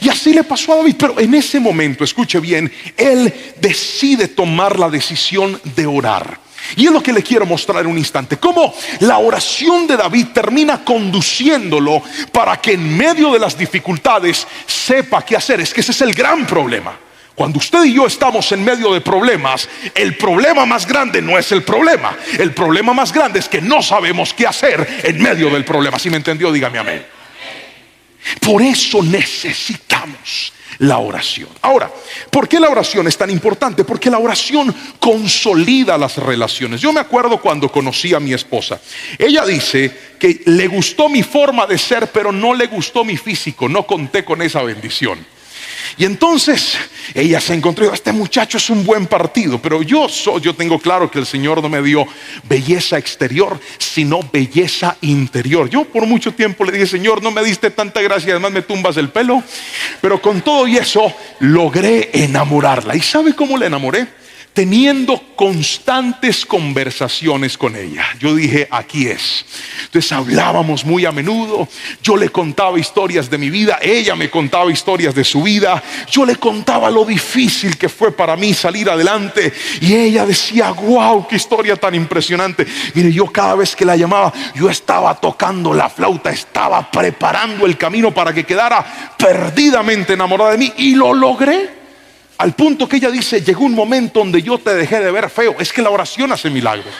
Y así le pasó a David. Pero en ese momento, escuche bien, él decide tomar la decisión de orar. Y es lo que le quiero mostrar en un instante: cómo la oración de David termina conduciéndolo para que en medio de las dificultades sepa qué hacer. Es que ese es el gran problema. Cuando usted y yo estamos en medio de problemas, el problema más grande no es el problema. El problema más grande es que no sabemos qué hacer en medio del problema. ¿Sí me entendió? Dígame amén. Por eso necesitamos la oración. Ahora, ¿por qué la oración es tan importante? Porque la oración consolida las relaciones. Yo me acuerdo cuando conocí a mi esposa. Ella dice que le gustó mi forma de ser, pero no le gustó mi físico. No conté con esa bendición. Y entonces ella se encontró: este muchacho es un buen partido. Pero yo tengo claro que el Señor no me dio belleza exterior, sino belleza interior. Yo por mucho tiempo le dije: Señor, no me diste tanta gracia, además me tumbas el pelo. Pero con todo y eso logré enamorarla. ¿Y sabe cómo la enamoré? Teniendo constantes conversaciones con ella. Yo dije: aquí es. Entonces hablábamos muy a menudo. Yo le contaba historias de mi vida, ella me contaba historias de su vida. Yo le contaba lo difícil que fue para mí salir adelante, y ella decía: wow, qué historia tan impresionante. Mire, yo cada vez que la llamaba, yo estaba tocando la flauta, estaba preparando el camino para que quedara perdidamente enamorada de mí, y lo logré. Al punto que ella dice: llegó un momento donde yo te dejé de ver feo. Es que la oración hace milagros.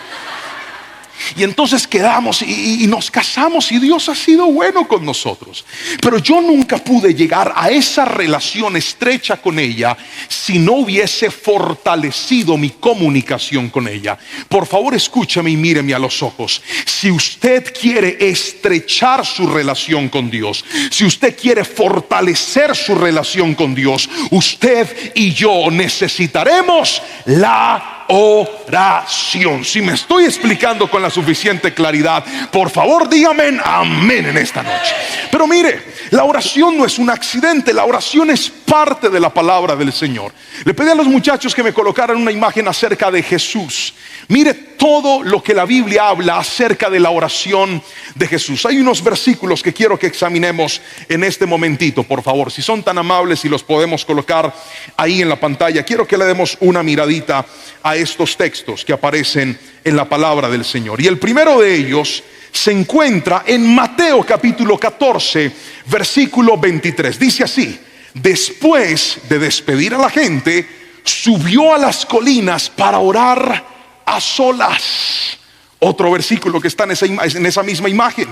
Y entonces quedamos y nos casamos, y Dios ha sido bueno con nosotros. Pero yo nunca pude llegar a esa relación estrecha con ella si no hubiese fortalecido mi comunicación con ella. Por favor, escúchame y míreme a los ojos. Si usted quiere estrechar su relación con Dios, si usted quiere fortalecer su relación con Dios, usted y yo necesitaremos la oración. Si me estoy explicando con la suficiente claridad, por favor dígame amén en esta noche. Pero mire, la oración no es un accidente. La oración es parte de la palabra del Señor. Le pedí a los muchachos que me colocaran una imagen acerca de Jesús. Mire todo lo que la Biblia habla acerca de la oración de Jesús. Hay unos versículos que quiero que examinemos en este momentito, por favor. Si son tan amables y los podemos colocar ahí en la pantalla, quiero que le demos una miradita a estos textos que aparecen en la palabra del Señor. Y el primero de ellos se encuentra en Mateo capítulo 14, versículo 23. Dice así: después de despedir a la gente, subió a las colinas para orar a solas. Otro versículo que está en esa misma imagen: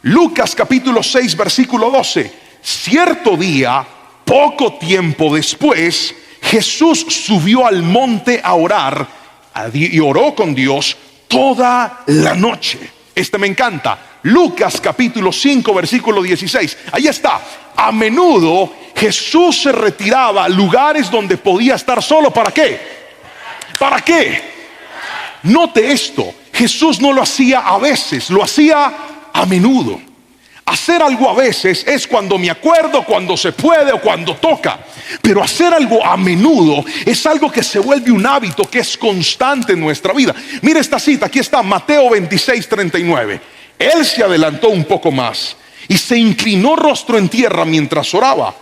Lucas capítulo 6 versículo 12. Cierto día, poco tiempo después, Jesús subió al monte a orar y oró con Dios toda la noche. Este me encanta. Lucas capítulo 5 versículo 16. Ahí está. A menudo Jesús se retiraba a lugares donde podía estar solo. ¿Para qué? ¿Para qué? Note esto. Jesús no lo hacía a veces, lo hacía a menudo. Hacer algo a veces es cuando me acuerdo, cuando se puede o cuando toca. Pero hacer algo a menudo es algo que se vuelve un hábito, que es constante en nuestra vida. Mira esta cita, aquí está, Mateo 26:39. Él se adelantó un poco más y se inclinó rostro en tierra mientras oraba.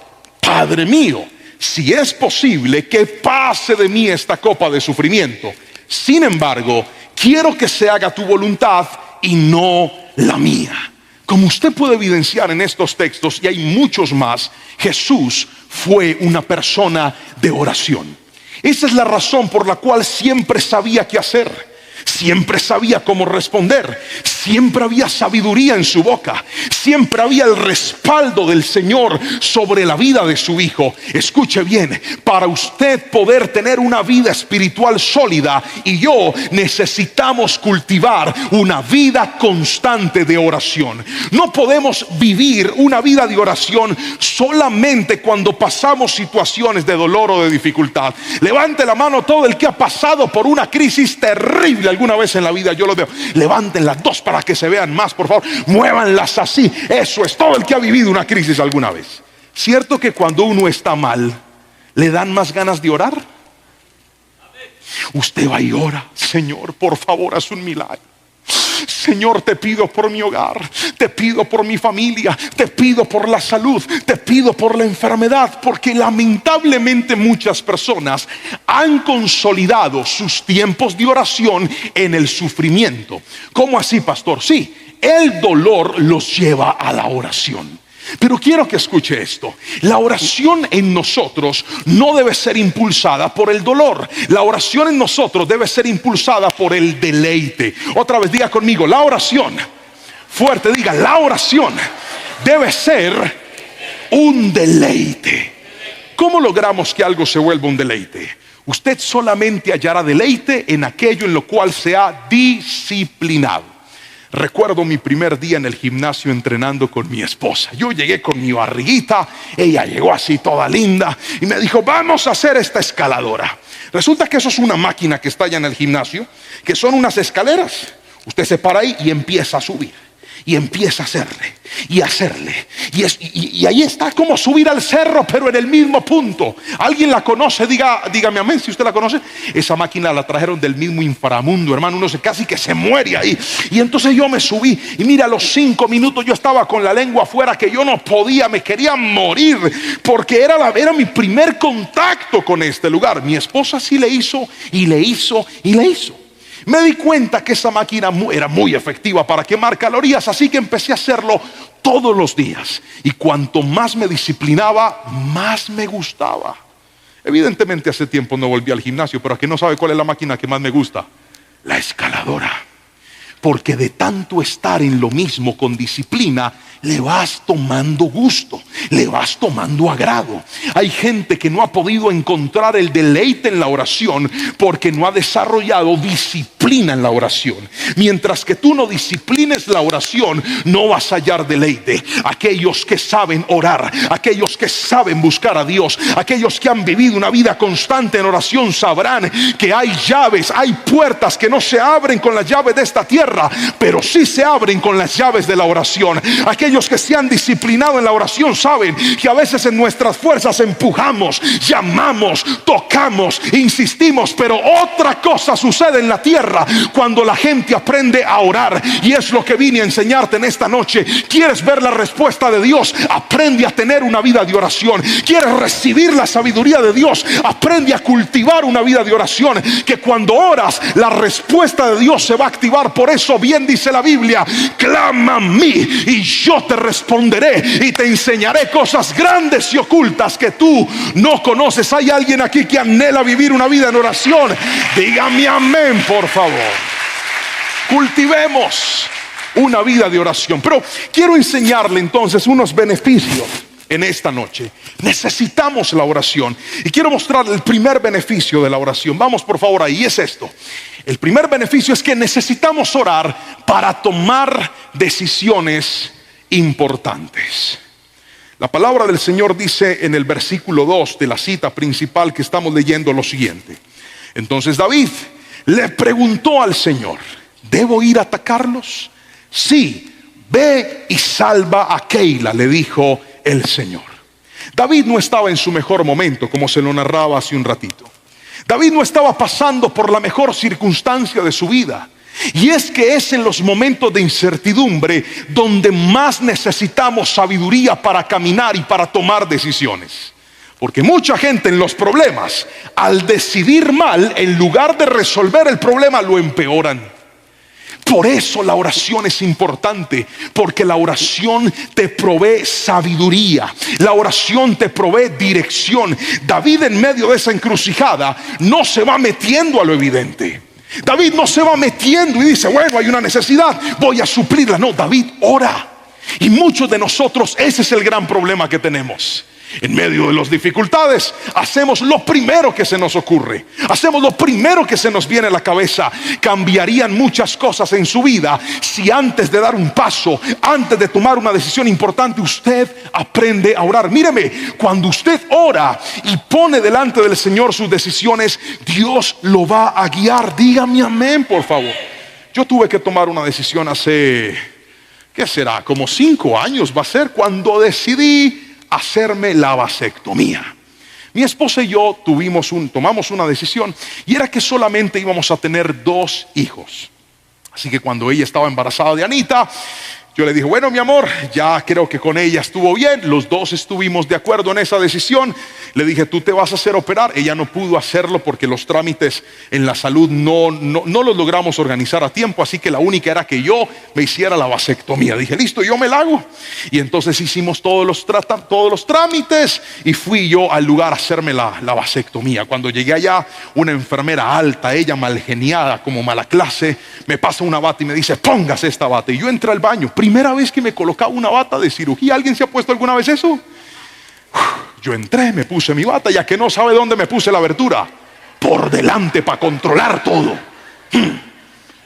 Padre mío, si es posible, que pase de mí esta copa de sufrimiento. Sin embargo, quiero que se haga tu voluntad y no la mía. Como usted puede evidenciar en estos textos, y hay muchos más, Jesús fue una persona de oración. Esa es la razón por la cual siempre sabía qué hacer. Siempre sabía cómo responder. Siempre había sabiduría en su boca. Siempre había el respaldo del Señor sobre la vida de su hijo. Escuche bien, para usted poder tener una vida espiritual sólida y yo, necesitamos cultivar una vida constante de oración. No podemos vivir una vida de oración solamente cuando pasamos situaciones de dolor o de dificultad. Levante la mano todo el que ha pasado por una crisis terrible alguna vez en la vida. Yo lo veo. Levanten las dos para que se vean más, por favor. Muévanlas así. Eso es todo el que ha vivido una crisis alguna vez. ¿Cierto que cuando uno está mal le dan más ganas de orar? Usted va y ora: Señor, por favor, haz un milagro. Señor, te pido por mi hogar, te pido por mi familia, te pido por la salud, te pido por la enfermedad. Porque lamentablemente muchas personas han consolidado sus tiempos de oración en el sufrimiento. ¿Cómo así, pastor? Sí, el dolor los lleva a la oración. Pero quiero que escuche esto. La oración en nosotros no debe ser impulsada por el dolor. La oración en nosotros debe ser impulsada por el deleite. Otra vez diga conmigo: la oración. Fuerte, diga: la oración debe ser un deleite. ¿Cómo logramos que algo se vuelva un deleite? Usted solamente hallará deleite en aquello en lo cual se ha disciplinado. Recuerdo mi primer día en el gimnasio entrenando con mi esposa. Yo llegué con mi barriguita, ella llegó así toda linda y me dijo: vamos a hacer esta escaladora. Resulta que eso es una máquina que está allá en el gimnasio, que son unas escaleras. Usted se para ahí y empieza a subir. Y empieza a hacerle y hacerle. Y ahí está, como subir al cerro, pero en el mismo punto. ¿Alguien la conoce? Dígame amén si usted la conoce. Esa máquina la trajeron del mismo inframundo, hermano. Uno casi que se muere ahí. Y entonces yo me subí. Y mira, a los 5 minutos yo estaba con la lengua afuera, que yo no podía, me quería morir. Porque era mi primer contacto con este lugar. Mi esposa sí le hizo y le hizo y le hizo. Me di cuenta que esa máquina era muy efectiva para quemar calorías, así que empecé a hacerlo todos los días. Y cuanto más me disciplinaba, más me gustaba. Evidentemente hace tiempo no volví al gimnasio, pero aquí no sabe cuál es la máquina que más me gusta: la escaladora. Porque de tanto estar en lo mismo con disciplina, le vas tomando gusto, le vas tomando agrado. Hay gente que no ha podido encontrar el deleite en la oración porque no ha desarrollado disciplina en la oración. Mientras que tú no disciplines la oración, no vas a hallar deleite. Aquellos que saben orar, aquellos que saben buscar a Dios, aquellos que han vivido una vida constante en oración, sabrán que hay llaves, hay puertas que no se abren con las llaves de esta tierra, pero sí se abren con las llaves de la oración. Aquellos que se han disciplinado en la oración saben que a veces en nuestras fuerzas empujamos, llamamos, tocamos, insistimos, pero otra cosa sucede en la tierra cuando la gente aprende a orar. Y es lo que vine a enseñarte en esta noche. ¿Quieres ver la respuesta de Dios? Aprende a tener una vida de oración. ¿Quieres recibir la sabiduría de Dios? Aprende a cultivar una vida de oración, que cuando oras la respuesta de Dios se va a activar. Por eso bien dice la Biblia: clama a mí y yo te responderé y te enseñaré cosas grandes y ocultas que tú no conoces. ¿Hay alguien aquí que anhela vivir una vida en oración? Dígame amén, por favor. Cultivemos una vida de oración. Pero quiero enseñarle entonces unos beneficios en esta noche. Necesitamos la oración y quiero mostrarle el primer beneficio de la oración. Vamos por favor ahí, es esto. El primer beneficio es que necesitamos orar para tomar decisiones importantes. La palabra del Señor dice en el versículo 2 de la cita principal que estamos leyendo lo siguiente: entonces David le preguntó al Señor, ¿debo ir a atacarlos? Sí, ve y salva a Keila, le dijo el Señor. David no estaba en su mejor momento, como se lo narraba hace un ratito. David no estaba pasando por la mejor circunstancia de su vida. Y es que es en los momentos de incertidumbre donde más necesitamos sabiduría para caminar y para tomar decisiones. Porque mucha gente en los problemas, al decidir mal, en lugar de resolver el problema, lo empeoran. Por eso la oración es importante, porque la oración te provee sabiduría, la oración te provee dirección. David, en medio de esa encrucijada, no se va metiendo a lo evidente. David no se va metiendo y dice, bueno, hay una necesidad, voy a suplirla. No, David ora. Y muchos de nosotros, ese es el gran problema que tenemos. En medio de las dificultades hacemos lo primero que se nos ocurre, hacemos lo primero que se nos viene a la cabeza. Cambiarían muchas cosas en su vida si antes de dar un paso, antes de tomar una decisión importante, usted aprende a orar. Míreme, cuando usted ora y pone delante del Señor sus decisiones, Dios lo va a guiar. Dígame amén, por favor. Yo tuve que tomar una decisión hace, ¿qué será? Como 5 años va a ser, cuando decidí hacerme la vasectomía. Mi esposa y yo tomamos una decisión, y era que solamente íbamos a tener 2 hijos. Así que cuando ella estaba embarazada de Anita, yo le dije, bueno, mi amor, ya creo que con ella estuvo bien. Los 2 estuvimos de acuerdo en esa decisión. Le dije, tú te vas a hacer operar. Ella no pudo hacerlo porque los trámites en la salud no los logramos organizar a tiempo. Así que la única era que yo me hiciera la vasectomía. Dije, listo, yo me la hago. Y entonces hicimos todos los trámites y fui yo al lugar a hacerme la vasectomía. Cuando llegué allá, una enfermera alta, ella mal geniada, como mala clase, me pasa una bata y me dice, póngase esta bata. Y yo entré al baño. Primera vez que me colocaba una bata de cirugía. ¿Alguien se ha puesto alguna vez eso? Yo entré, me puse mi bata, ya que no sabe dónde me puse la abertura. Por delante, para controlar todo.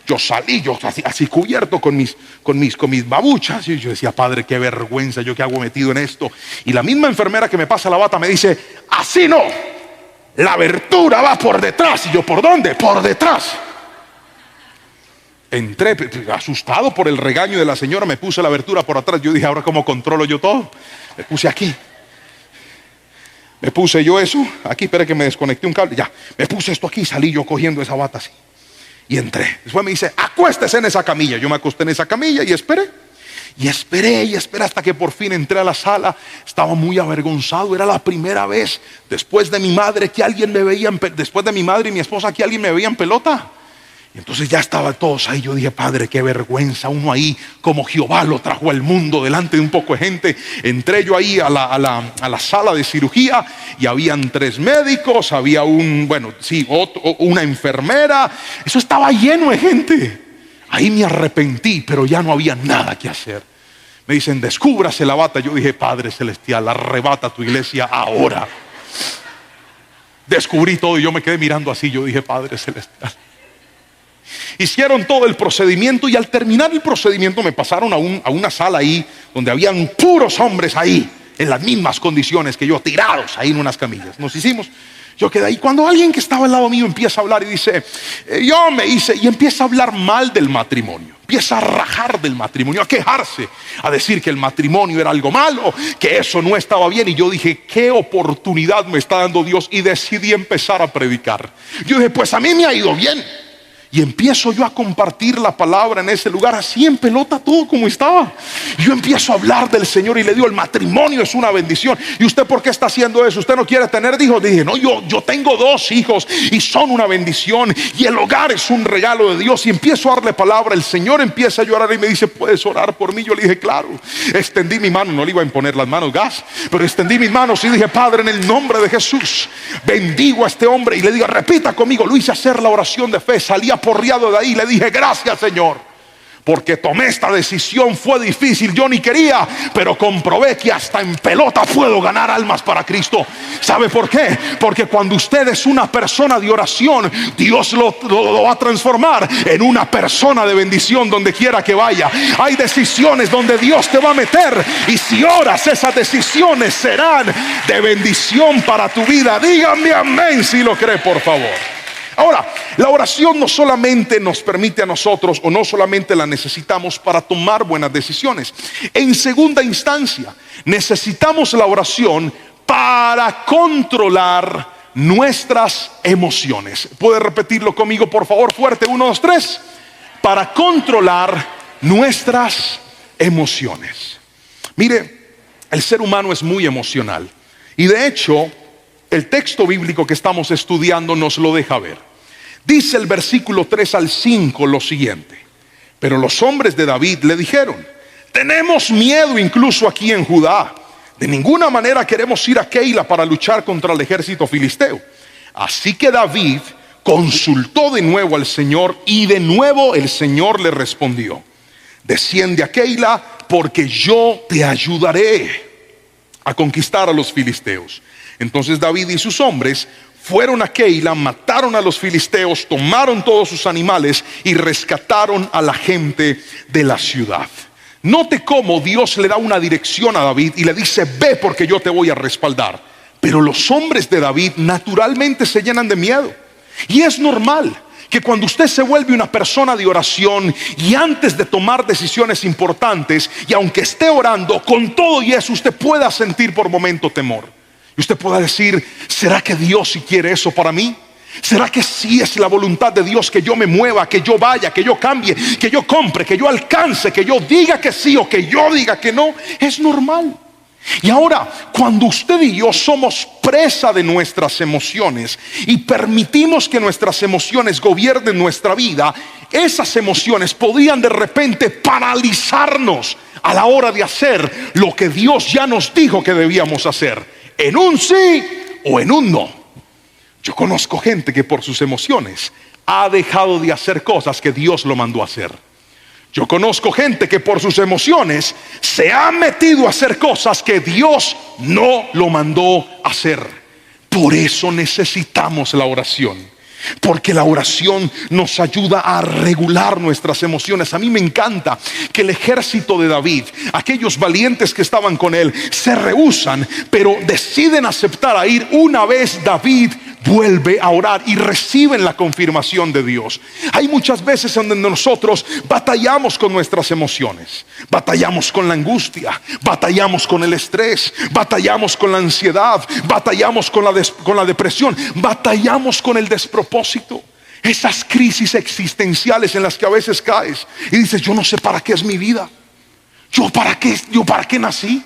Yo salí, yo así cubierto con mis babuchas. Y yo decía, padre, qué vergüenza, yo qué hago metido en esto. Y la misma enfermera que me pasa la bata me dice, así no, la abertura va por detrás. Y yo, ¿por dónde? Por detrás. Entré asustado por el regaño de la señora, me puse la abertura por atrás. Yo dije, ¿ahora cómo controlo yo todo? Me puse aquí. Me puse yo eso aquí, espera que me desconecté un cable. Ya, me puse esto aquí, salí yo cogiendo esa bata así. Y entré. Después me dice, acuéstese en esa camilla. Yo me acosté en esa camilla y esperé. Y esperé hasta que por fin entré a la sala. Estaba muy avergonzado. Era la primera vez después de mi madre que alguien me veía, después de mi madre y mi esposa, que alguien me veía en pelota. Y entonces ya estaban todos ahí. Yo dije, padre, qué vergüenza. Uno ahí como Jehová lo trajo al mundo delante de un poco de gente. Entré yo ahí a la sala de cirugía y habían 3 médicos. Había una enfermera. Eso estaba lleno de gente. Ahí me arrepentí, pero ya no había nada que hacer. Me dicen, descúbrase la bata. Yo dije, Padre Celestial, arrebata tu iglesia ahora. Descubrí todo y yo me quedé mirando así. Yo dije, Padre Celestial. Hicieron todo el procedimiento y al terminar el procedimiento me pasaron a una sala ahí donde habían puros hombres ahí en las mismas condiciones que yo, tirados ahí en unas camillas. Yo quedé ahí. Cuando alguien que estaba al lado mío empieza a hablar y dice, y empieza a hablar mal del matrimonio, empieza a rajar del matrimonio, a quejarse, a decir que el matrimonio era algo malo, que eso no estaba bien. Y yo dije, qué oportunidad me está dando Dios, y decidí empezar a predicar. Yo dije, pues a mí me ha ido bien. Y empiezo yo a compartir la palabra en ese lugar, así en pelota, todo como estaba. Y yo empiezo a hablar del Señor y le digo, el matrimonio es una bendición. ¿Y usted por qué está haciendo eso? ¿Usted no quiere tener hijos? Dije, no, yo tengo 2 hijos y son una bendición. Y el hogar es un regalo de Dios. Y empiezo a darle palabra. El Señor empieza a llorar y me dice, ¿puedes orar por mí? Yo le dije, claro. Extendí mi mano, no le iba a imponer las manos gas, pero extendí mis manos y dije, Padre, en el nombre de Jesús, bendigo a este hombre. Y le digo, repita conmigo. Lo hice hacer la oración de fe. Salí aporreado de ahí y le dije, gracias, Señor, porque tomé esta decisión, fue difícil, yo ni quería, pero comprobé que hasta en pelota puedo ganar almas para Cristo. ¿Sabe por qué? Porque cuando usted es una persona de oración, Dios lo va a transformar en una persona de bendición donde quiera que vaya. Hay decisiones donde Dios te va a meter, y si oras, esas decisiones serán de bendición para tu vida. Díganme amén si lo cree, por favor. Ahora, la oración no solamente nos permite a nosotros, o no solamente la necesitamos para tomar buenas decisiones. En segunda instancia, necesitamos la oración para controlar nuestras emociones. ¿Puede repetirlo conmigo, por favor, fuerte? 1, 2, 3. Para controlar nuestras emociones. Mire, el ser humano es muy emocional, y de hecho, el texto bíblico que estamos estudiando nos lo deja ver. Dice el versículo 3 al 5 lo siguiente: pero los hombres de David le dijeron: tenemos miedo incluso aquí en Judá. De ninguna manera queremos ir a Keila para luchar contra el ejército filisteo. Así que David consultó de nuevo al Señor, y de nuevo el Señor le respondió: desciende a Keila, porque yo te ayudaré a conquistar a los filisteos. Entonces David y sus hombres fueron a Keila, mataron a los filisteos, tomaron todos sus animales y rescataron a la gente de la ciudad. Note cómo Dios le da una dirección a David y le dice: ve, porque yo te voy a respaldar. Pero los hombres de David naturalmente se llenan de miedo. Y es normal que cuando usted se vuelve una persona de oración, y antes de tomar decisiones importantes, y aunque esté orando, con todo y eso usted pueda sentir por momento temor. Y usted pueda decir: ¿será que Dios sí quiere eso para mí? ¿Será que sí es la voluntad de Dios que yo me mueva, que yo vaya, que yo cambie, que yo compre, que yo alcance, que yo diga que sí o que yo diga que no? Es normal. Y ahora, cuando usted y yo somos presa de nuestras emociones y permitimos que nuestras emociones gobiernen nuestra vida, esas emociones podrían de repente paralizarnos a la hora de hacer lo que Dios ya nos dijo que debíamos hacer, en un sí o en un no. Yo conozco gente que por sus emociones ha dejado de hacer cosas que Dios lo mandó a hacer. Yo conozco gente que por sus emociones se ha metido a hacer cosas que Dios no lo mandó a hacer. Por eso necesitamos la oración, porque la oración nos ayuda a regular nuestras emociones. A mí me encanta que el ejército de David, aquellos valientes que estaban con él, se rehúsan, pero deciden aceptar a ir una vez David vuelve a orar y reciben la confirmación de Dios. Hay muchas veces donde nosotros batallamos con nuestras emociones, batallamos con la angustia, batallamos con el estrés, batallamos con la ansiedad, batallamos con la depresión, batallamos con el despropósito. Esas crisis existenciales en las que a veces caes y dices: yo no sé para qué es mi vida, yo para qué nací.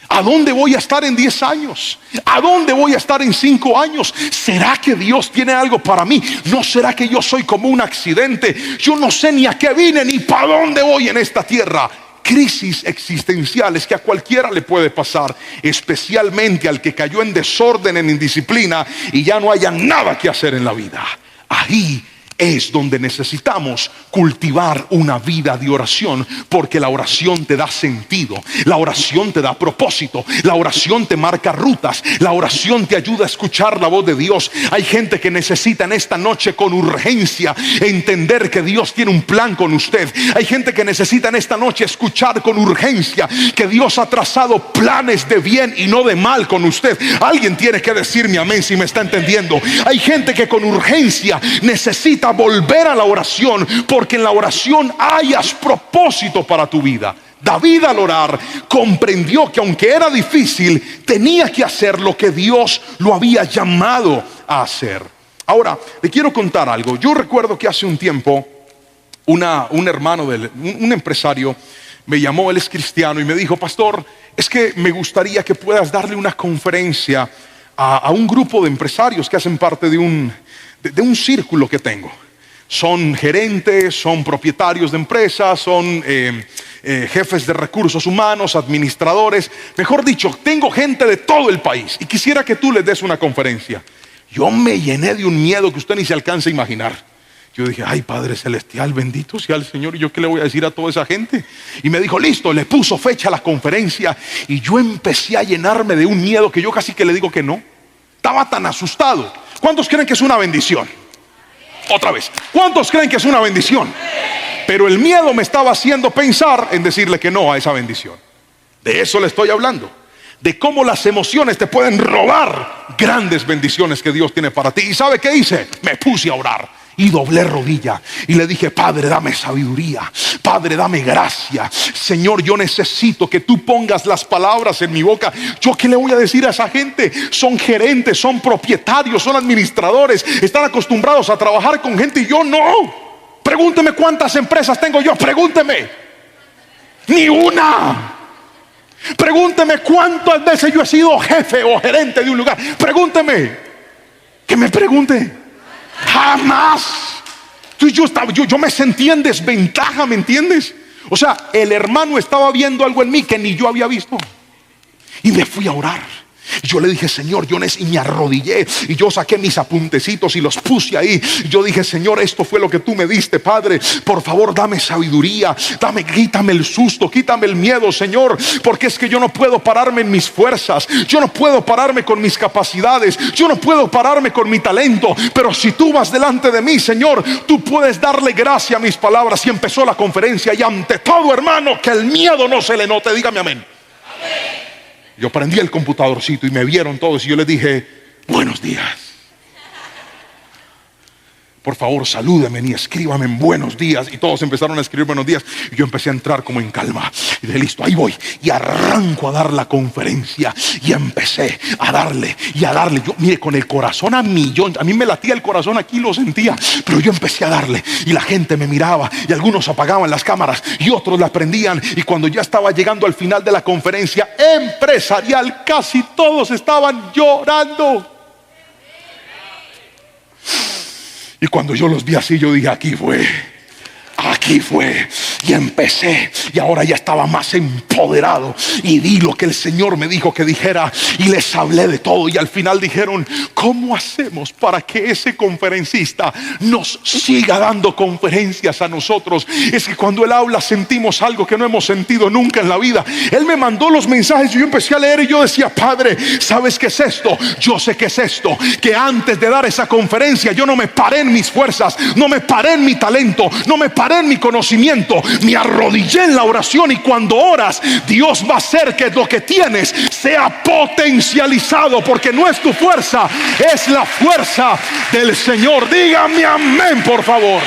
¿A dónde voy a estar en 10 años? ¿A dónde voy a estar en 5 años? ¿Será que Dios tiene algo para mí? ¿No será que yo soy como un accidente? Yo no sé ni a qué vine ni para dónde voy en esta tierra. Crisis existenciales que a cualquiera le puede pasar, especialmente al que cayó en desorden, en indisciplina, y ya no haya nada que hacer en la vida. Ahí es donde necesitamos cultivar una vida de oración, porque la oración te da sentido, la oración te da propósito, la oración te marca rutas, la oración te ayuda a escuchar la voz de Dios. Hay gente que necesita en esta noche con urgencia entender que Dios tiene un plan con usted. Hay gente que necesita en esta noche escuchar con urgencia que Dios ha trazado planes de bien y no de mal con usted. Alguien tiene que decirme amén si me está entendiendo. Hay gente que con urgencia necesita volver a la oración, porque en la oración hayas propósito para tu vida. David, al orar, comprendió que aunque era difícil, tenía que hacer lo que Dios lo había llamado a hacer. Ahora, le quiero contar algo. Yo recuerdo que hace un tiempo un hermano un empresario me llamó, él es cristiano, y me dijo: pastor, es que me gustaría que puedas darle una conferencia a un grupo de empresarios que hacen parte de un círculo que tengo. Son gerentes, son propietarios de empresas, son jefes de recursos humanos, administradores. Mejor dicho, tengo gente de todo el país y quisiera que tú les des una conferencia. Yo me llené de un miedo que usted ni se alcanza a imaginar. Yo dije, ay, Padre Celestial, bendito sea el Señor. ¿Y yo qué le voy a decir a toda esa gente? Y me dijo, listo, le puso fecha a la conferencia. Y yo empecé a llenarme de un miedo que yo casi que le digo que no. Estaba tan asustado. ¿Cuántos creen que es una bendición? Otra vez, ¿cuántos creen que es una bendición? Pero el miedo me estaba haciendo pensar en decirle que no a esa bendición. De eso le estoy hablando. De cómo las emociones te pueden robar grandes bendiciones que Dios tiene para ti. ¿Y sabe qué hice? Me puse a orar. Y doblé rodilla y le dije, Padre, dame sabiduría, Padre, dame gracia. Señor, yo necesito que tú pongas las palabras en mi boca. ¿Yo qué le voy a decir a esa gente? Son gerentes, son propietarios, son administradores, están acostumbrados a trabajar con gente y yo no. Pregúnteme cuántas empresas tengo yo, pregúnteme. Ni una. Pregúnteme cuántas veces yo he sido jefe o gerente de un lugar. Pregúnteme. Que me pregunte. Jamás. Yo me sentía en desventaja, ¿me entiendes? O sea, el hermano estaba viendo algo en mí que ni yo había visto. Y me fui a orar. Yo le dije, Señor, y me arrodillé y yo saqué mis apuntecitos y los puse ahí. Yo dije, Señor, esto fue lo que tú me diste, Padre. Por favor, dame sabiduría, quítame el susto, quítame el miedo, Señor. Porque es que yo no puedo pararme en mis fuerzas, yo no puedo pararme con mis capacidades, yo no puedo pararme con mi talento. Pero si tú vas delante de mí, Señor, tú puedes darle gracia a mis palabras. Y empezó la conferencia y ante todo, hermano, que el miedo no se le note. Dígame amén. Yo prendí el computadorcito y me vieron todos y yo les dije, buenos días. Por favor, salúdeme y escríbame en buenos días. Y todos empezaron a escribir buenos días. Y yo empecé a entrar como en calma. Y dije, listo, ahí voy. Y arranco a dar la conferencia. Y empecé a darle y a darle. Yo, mire, con el corazón a millón. A mí me latía el corazón aquí, lo sentía. Pero yo empecé a darle. Y la gente me miraba. Y algunos apagaban las cámaras. Y otros la prendían. Y cuando ya estaba llegando al final de la conferencia empresarial, casi todos estaban llorando. Y cuando yo los vi así, yo dije, aquí fue. Y empecé, y ahora ya estaba más empoderado y di lo que el Señor me dijo que dijera y les hablé de todo. Y al final dijeron, ¿cómo hacemos para que ese conferencista nos siga dando conferencias a nosotros? Es que cuando él habla sentimos algo que no hemos sentido nunca en la vida. Él me mandó los mensajes y yo empecé a leer y yo decía, Padre, ¿sabes qué es esto? Yo sé qué es esto, que antes de dar esa conferencia yo no me paré en mis fuerzas, no me paré en mi talento, no me paré en mi conocimiento, me arrodillé en la oración. Y cuando oras, Dios va a hacer que lo que tienes sea potencializado, porque no es tu fuerza, es la fuerza del Señor. Dígame amén, por favor.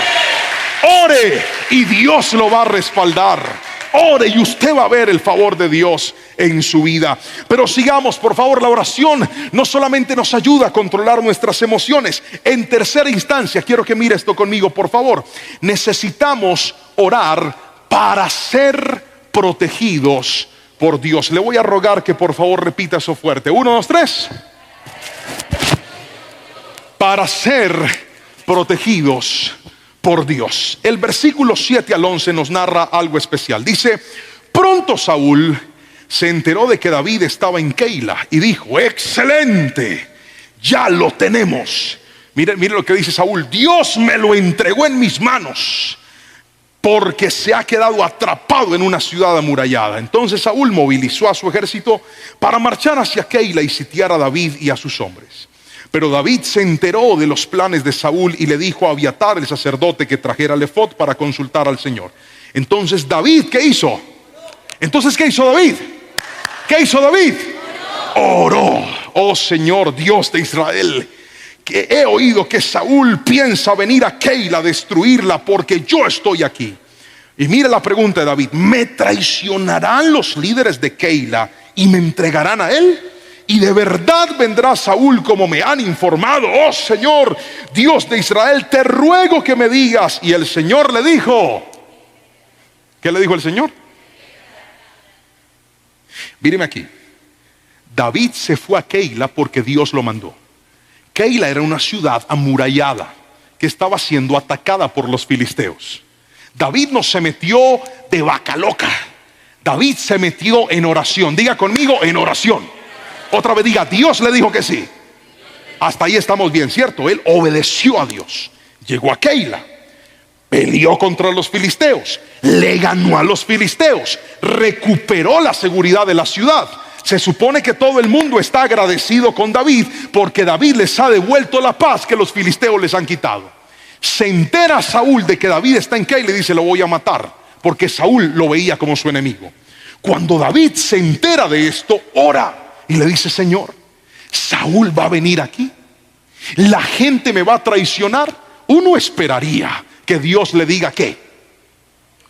Ore y Dios lo va a respaldar. Ore y usted va a ver el favor de Dios en su vida. Pero sigamos, por favor. La oración no solamente nos ayuda a controlar nuestras emociones. En tercera instancia, quiero que mire esto conmigo, por favor. Necesitamos orar para ser protegidos por Dios. Le voy a rogar que por favor repita eso fuerte. 1, 2, 3. Para ser protegidos por Dios. El versículo 7 al 11 nos narra algo especial. Dice, pronto Saúl se enteró de que David estaba en Keila y dijo, excelente, ya lo tenemos. Mire lo que dice Saúl, Dios me lo entregó en mis manos, porque se ha quedado atrapado en una ciudad amurallada. Entonces Saúl movilizó a su ejército para marchar hacia Keila y sitiar a David y a sus hombres. Pero David se enteró de los planes de Saúl y le dijo a Abiatar, el sacerdote, que trajera el efod para consultar al Señor. Entonces David, ¿qué hizo? ¿Qué hizo David? ¿Qué hizo David? Oró. Oh Señor, Dios de Israel, que he oído que Saúl piensa venir a Keila a destruirla, porque yo estoy aquí. Y mire la pregunta de David, ¿me traicionarán los líderes de Keila y me entregarán a él? Y de verdad vendrá Saúl como me han informado. Oh Señor, Dios de Israel, te ruego que me digas. Y el Señor le dijo, ¿qué le dijo el Señor? Míreme aquí. David se fue a Keila porque Dios lo mandó. Keila era una ciudad amurallada que estaba siendo atacada por los filisteos. David no se metió de vaca loca. David se metió en oración. Diga conmigo, en oración. Otra vez diga, Dios le dijo que sí. Hasta ahí estamos bien, ¿cierto? Él obedeció a Dios. Llegó a Keila. peleó contra los filisteos, le ganó a los filisteos, recuperó la seguridad de la ciudad. Se supone que todo el mundo está agradecido con David porque David les ha devuelto la paz que los filisteos les han quitado. Se entera Saúl de que David está en Keila y le dice: lo voy a matar, porque Saúl lo veía como su enemigo. Cuando David se entera de esto, ora y le dice: Señor, Saúl va a venir aquí, la gente me va a traicionar. Uno esperaría que Dios le diga: ¿qué?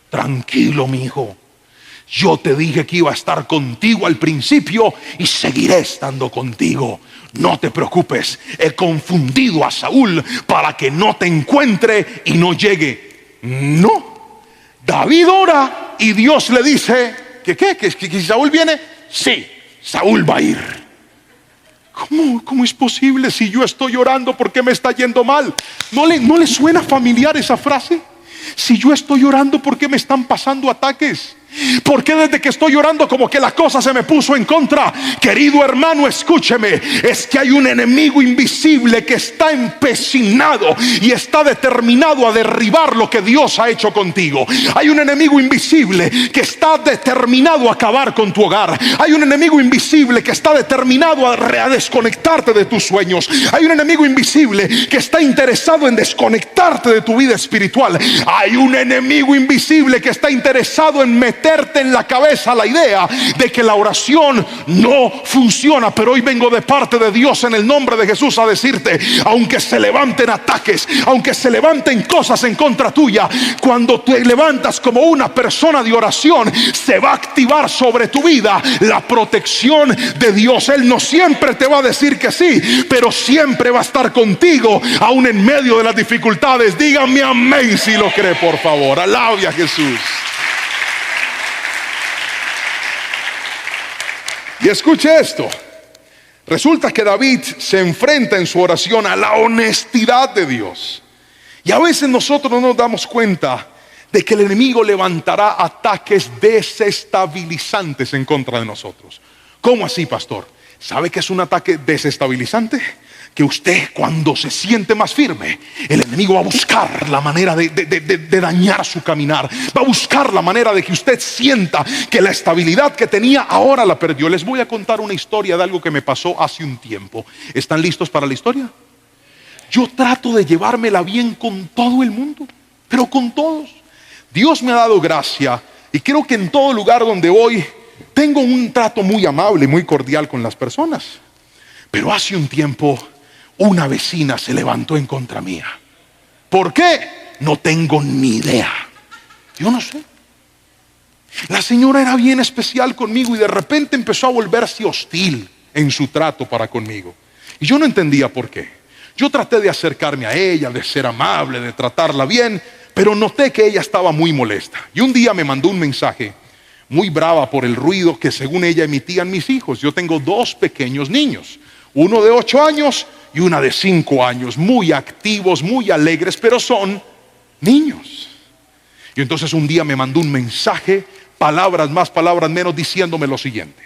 Tranquilo, mi hijo, yo te dije que iba a estar contigo al principio y seguiré estando contigo. No te preocupes, he confundido a Saúl para que no te encuentre y no llegue. No, David ora y Dios le dice que Saúl viene. Sí, Saúl va a ir. ¿Cómo es posible? Si yo estoy orando, ¿por qué me está yendo mal? ¿No le suena familiar esa frase? Si yo estoy orando, ¿por qué me están pasando ataques? ¿Por qué desde que estoy orando como que la cosa se me puso en contra? Querido hermano, escúcheme. Es que hay un enemigo invisible que está empecinado y está determinado a derribar lo que Dios ha hecho contigo. Hay un enemigo invisible que está determinado a acabar con tu hogar. Hay un enemigo invisible que está determinado a desconectarte de tus sueños. Hay un enemigo invisible que está interesado en desconectarte de tu vida espiritual. Hay un enemigo invisible que está interesado en meterte en la cabeza la idea de que la oración no funciona. Pero hoy vengo de parte de Dios en el nombre de Jesús a decirte: aunque se levanten ataques, aunque se levanten cosas en contra tuya, cuando te levantas como una persona de oración, se va a activar sobre tu vida la protección de Dios. Él no siempre te va a decir que sí, pero siempre va a estar contigo aún en medio de las dificultades. Dígame amén si lo cree, por favor. Alabe a Jesús. Y escuche esto. Resulta que David se enfrenta en su oración a la honestidad de Dios. Y a veces nosotros no nos damos cuenta de que el enemigo levantará ataques desestabilizantes en contra de nosotros. ¿Cómo así, pastor? ¿Sabe qué es un ataque desestabilizante? Que usted, cuando se siente más firme, el enemigo va a buscar la manera de dañar su caminar. Va a buscar la manera de que usted sienta que la estabilidad que tenía ahora la perdió. Les voy a contar una historia de algo que me pasó hace un tiempo. ¿Están listos para la historia? Yo trato de llevármela bien con todo el mundo, pero con todos. Dios me ha dado gracia y creo que en todo lugar donde voy tengo un trato muy amable, muy cordial con las personas. Pero hace un tiempo una vecina se levantó en contra mía. ¿Por qué? No tengo ni idea. Yo no sé. La señora era bien especial conmigo y de repente empezó a volverse hostil en su trato para conmigo. Y yo no entendía por qué. Yo traté de acercarme a ella, de ser amable, de tratarla bien, pero noté que ella estaba muy molesta. Y un día me mandó un mensaje muy brava por el ruido que según ella emitían mis hijos. Yo tengo 2 pequeños niños, uno de 8 años y una de 5 años, muy activos, muy alegres, pero son niños. Y entonces un día me mandó un mensaje, palabras más, palabras menos, diciéndome lo siguiente: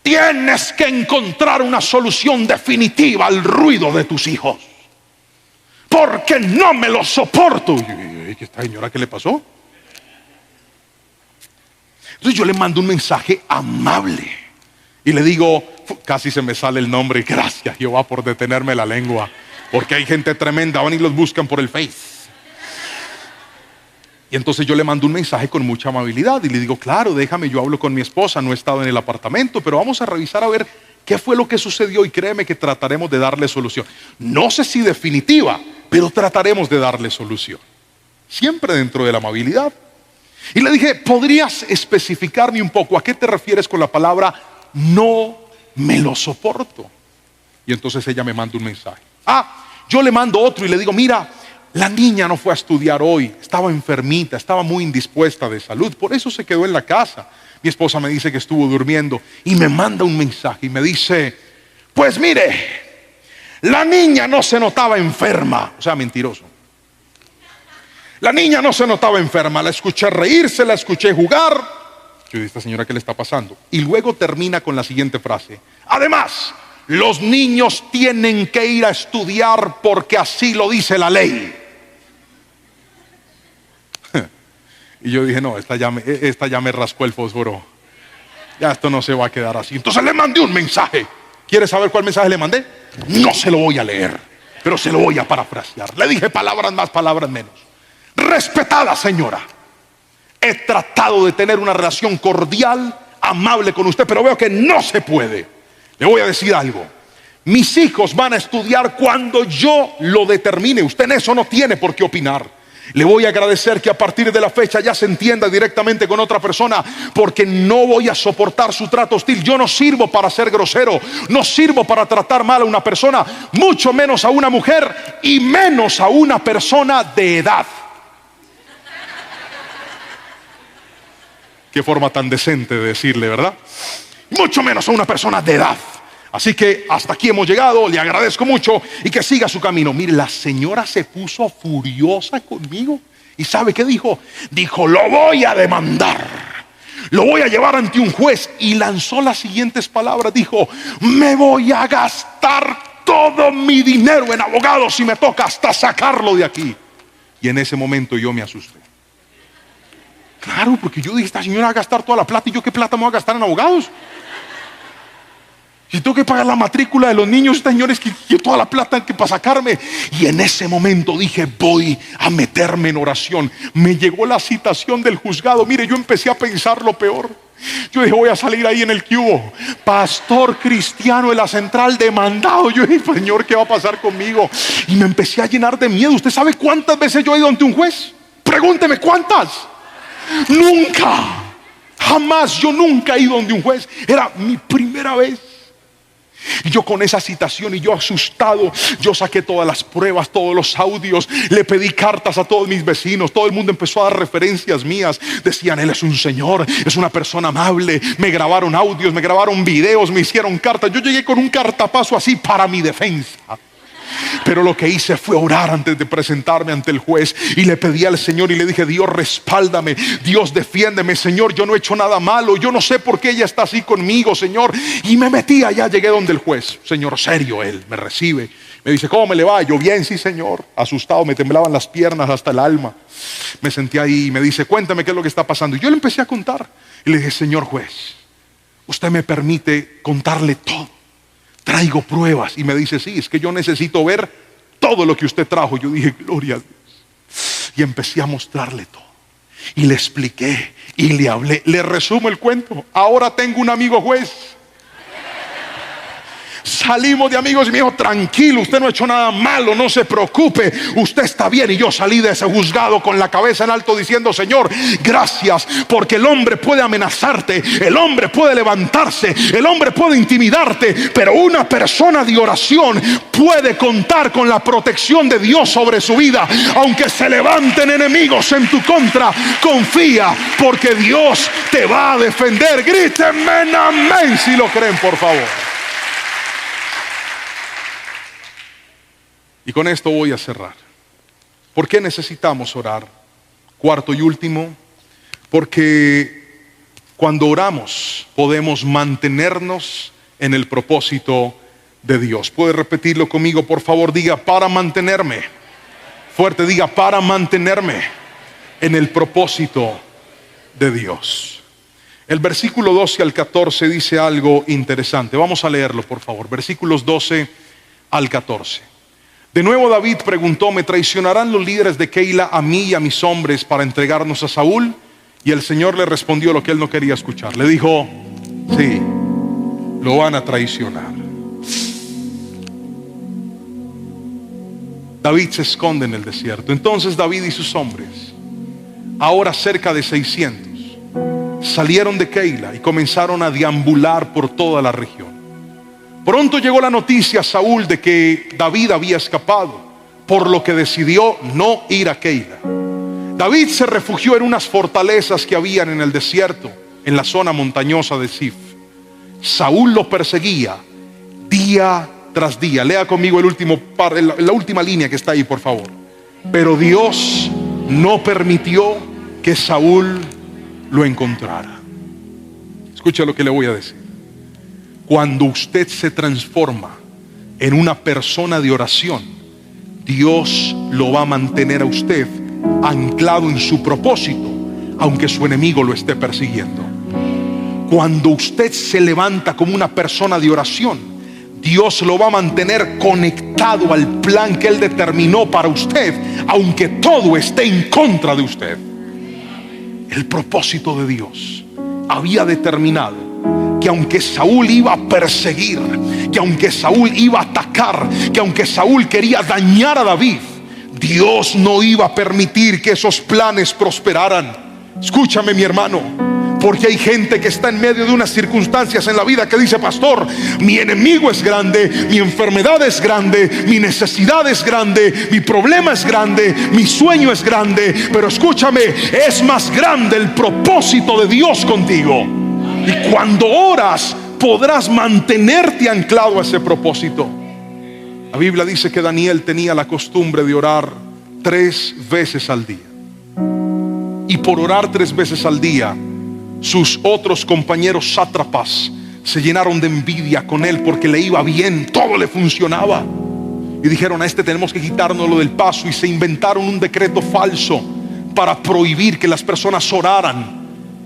tienes que encontrar una solución definitiva al ruido de tus hijos, porque no me lo soporto. ¿Y esta señora qué le pasó? Entonces yo le mando un mensaje amable y le digo, casi se me sale el nombre, gracias Jehová por detenerme la lengua, porque hay gente tremenda, van y los buscan por el Face. Y entonces yo le mando un mensaje con mucha amabilidad y le digo, claro, déjame, yo hablo con mi esposa, no he estado en el apartamento, pero vamos a revisar a ver qué fue lo que sucedió y créeme que trataremos de darle solución. No sé si definitiva, pero trataremos de darle solución, siempre dentro de la amabilidad. Y le dije, ¿podrías especificarme un poco a qué te refieres con la palabra no me lo soporto? Y entonces ella me manda un mensaje. Yo le mando otro y le digo, mira, la niña no fue a estudiar hoy, estaba enfermita, estaba muy indispuesta de salud, por eso se quedó en la casa. Mi esposa me dice que estuvo durmiendo y me manda un mensaje y me dice, pues mire, la niña no se notaba enferma. O sea, mentiroso. La niña no se notaba enferma, la escuché reírse, la escuché jugar. Yo dije, esta señora, ¿qué le está pasando? Y luego termina con la siguiente frase: además, los niños tienen que ir a estudiar porque así lo dice la ley. Y yo dije, no, esta ya me rascó el fósforo. Ya esto no se va a quedar así. Entonces le mandé un mensaje. ¿Quiere saber cuál mensaje le mandé? No se lo voy a leer, pero se lo voy a parafrasear. Le dije palabras más, palabras menos. Respetada señora, he tratado de tener una relación cordial, amable con usted, pero veo que no se puede. Le voy a decir algo. Mis hijos van a estudiar cuando yo lo determine. Usted en eso no tiene por qué opinar. Le voy a agradecer que a partir de la fecha ya se entienda directamente con otra persona, porque no voy a soportar su trato hostil. Yo no sirvo para ser grosero, no sirvo para tratar mal a una persona, mucho menos a una mujer y menos a una persona de edad. Qué forma tan decente de decirle, ¿verdad? Mucho menos a una persona de edad. Así que hasta aquí hemos llegado, le agradezco mucho y que siga su camino. Mire, la señora se puso furiosa conmigo. ¿Y sabe qué dijo? Dijo, lo voy a demandar, lo voy a llevar ante un juez. Y lanzó las siguientes palabras. Dijo, me voy a gastar todo mi dinero en abogados y me toca hasta sacarlo de aquí. Y en ese momento yo me asusté. Claro, porque yo dije, esta señora va a gastar toda la plata. ¿Y yo qué plata me voy a gastar en abogados? Si tengo que pagar la matrícula de los niños, señores, que toda la plata que para sacarme. Y en ese momento dije, voy a meterme en oración. Me llegó la citación del juzgado. Mire, yo empecé a pensar lo peor. Yo dije, voy a salir ahí en el cubo, pastor cristiano de la central demandado. Yo dije, Señor, ¿qué va a pasar conmigo? Y me empecé a llenar de miedo. ¿Usted sabe cuántas veces yo he ido ante un juez? Pregúnteme, ¿cuántas? Nunca, jamás, yo nunca he ido ante un juez. Era mi primera vez. Y yo con esa citación y yo asustado, yo saqué todas las pruebas, todos los audios, le pedí cartas a todos mis vecinos. Todo el mundo empezó a dar referencias mías. Decían, él es un señor, es una persona amable. Me grabaron audios, me grabaron videos, me hicieron cartas. Yo llegué con un cartapazo así para mi defensa. Pero lo que hice fue orar antes de presentarme ante el juez. Y le pedí al Señor y le dije, Dios, respáldame, Dios, defiéndeme, Señor, yo no he hecho nada malo. Yo no sé por qué ella está así conmigo, Señor. Y me metí allá, llegué donde el juez. Señor, serio, él me recibe. Me dice, ¿cómo me le va? Yo, bien, sí, Señor. Asustado, me temblaban las piernas hasta el alma. Me senté ahí y me dice, cuéntame qué es lo que está pasando. Y yo le empecé a contar. Y le dije, señor juez, usted me permite contarle todo. Traigo pruebas. Y me dice, sí, es que yo necesito ver todo lo que usted trajo. Yo dije, gloria a Dios. Y empecé a mostrarle todo. Y le expliqué y le hablé. Le resumo el cuento. Ahora tengo un amigo juez. Salimos de amigos y me dijo, tranquilo, usted no ha hecho nada malo, no se preocupe, usted está bien. Y yo salí de ese juzgado con la cabeza en alto diciendo, Señor, gracias, porque el hombre puede amenazarte, el hombre puede levantarse, el hombre puede intimidarte, pero una persona de oración puede contar con la protección de Dios sobre su vida. Aunque se levanten enemigos en tu contra, confía, porque Dios te va a defender. Grítenme amén si lo creen, por favor. Y con esto voy a cerrar. ¿Por qué necesitamos orar? Cuarto y último, porque cuando oramos podemos mantenernos en el propósito de Dios. ¿Puede repetirlo conmigo, por favor? Diga, para mantenerme. Fuerte, diga, para mantenerme en el propósito de Dios. El versículo 12 al 14 dice algo interesante. Vamos a leerlo, por favor. Versículos 12 al 14. De nuevo David preguntó, ¿me traicionarán los líderes de Keila a mí y a mis hombres para entregarnos a Saúl? Y el Señor le respondió lo que él no quería escuchar. Le dijo, sí, lo van a traicionar. David se esconde en el desierto. Entonces David y sus hombres, ahora cerca de 600, salieron de Keila y comenzaron a deambular por toda la región. Pronto llegó la noticia a Saúl de que David había escapado, por lo que decidió no ir a Keila. David se refugió en unas fortalezas que habían en el desierto, en la zona montañosa de Zif. Saúl lo perseguía día tras día. Lea conmigo la última línea que está ahí, por favor. Pero Dios no permitió que Saúl lo encontrara. Escucha lo que le voy a decir. Cuando usted se transforma en una persona de oración, Dios lo va a mantener a usted anclado en su propósito, aunque su enemigo lo esté persiguiendo. Cuando usted se levanta como una persona de oración, Dios lo va a mantener conectado al plan que Él determinó para usted, aunque todo esté en contra de usted. El propósito de Dios había determinado que aunque Saúl iba a perseguir, que aunque Saúl iba a atacar, que aunque Saúl quería dañar a David, Dios no iba a permitir que esos planes prosperaran. Escúchame, mi hermano, porque hay gente que está en medio de unas circunstancias en la vida que dice: pastor, mi enemigo es grande, mi enfermedad es grande, mi necesidad es grande, mi problema es grande, mi sueño es grande. Pero escúchame, es más grande el propósito de Dios contigo. Y cuando oras, podrás mantenerte anclado a ese propósito. La Biblia dice que Daniel tenía la costumbre de orar 3 veces al día. Y por orar 3 veces al día, sus otros compañeros sátrapas se llenaron de envidia con él porque le iba bien, todo le funcionaba. Y dijeron: a este tenemos que quitárnoslo del paso. Y se inventaron un decreto falso para prohibir que las personas oraran.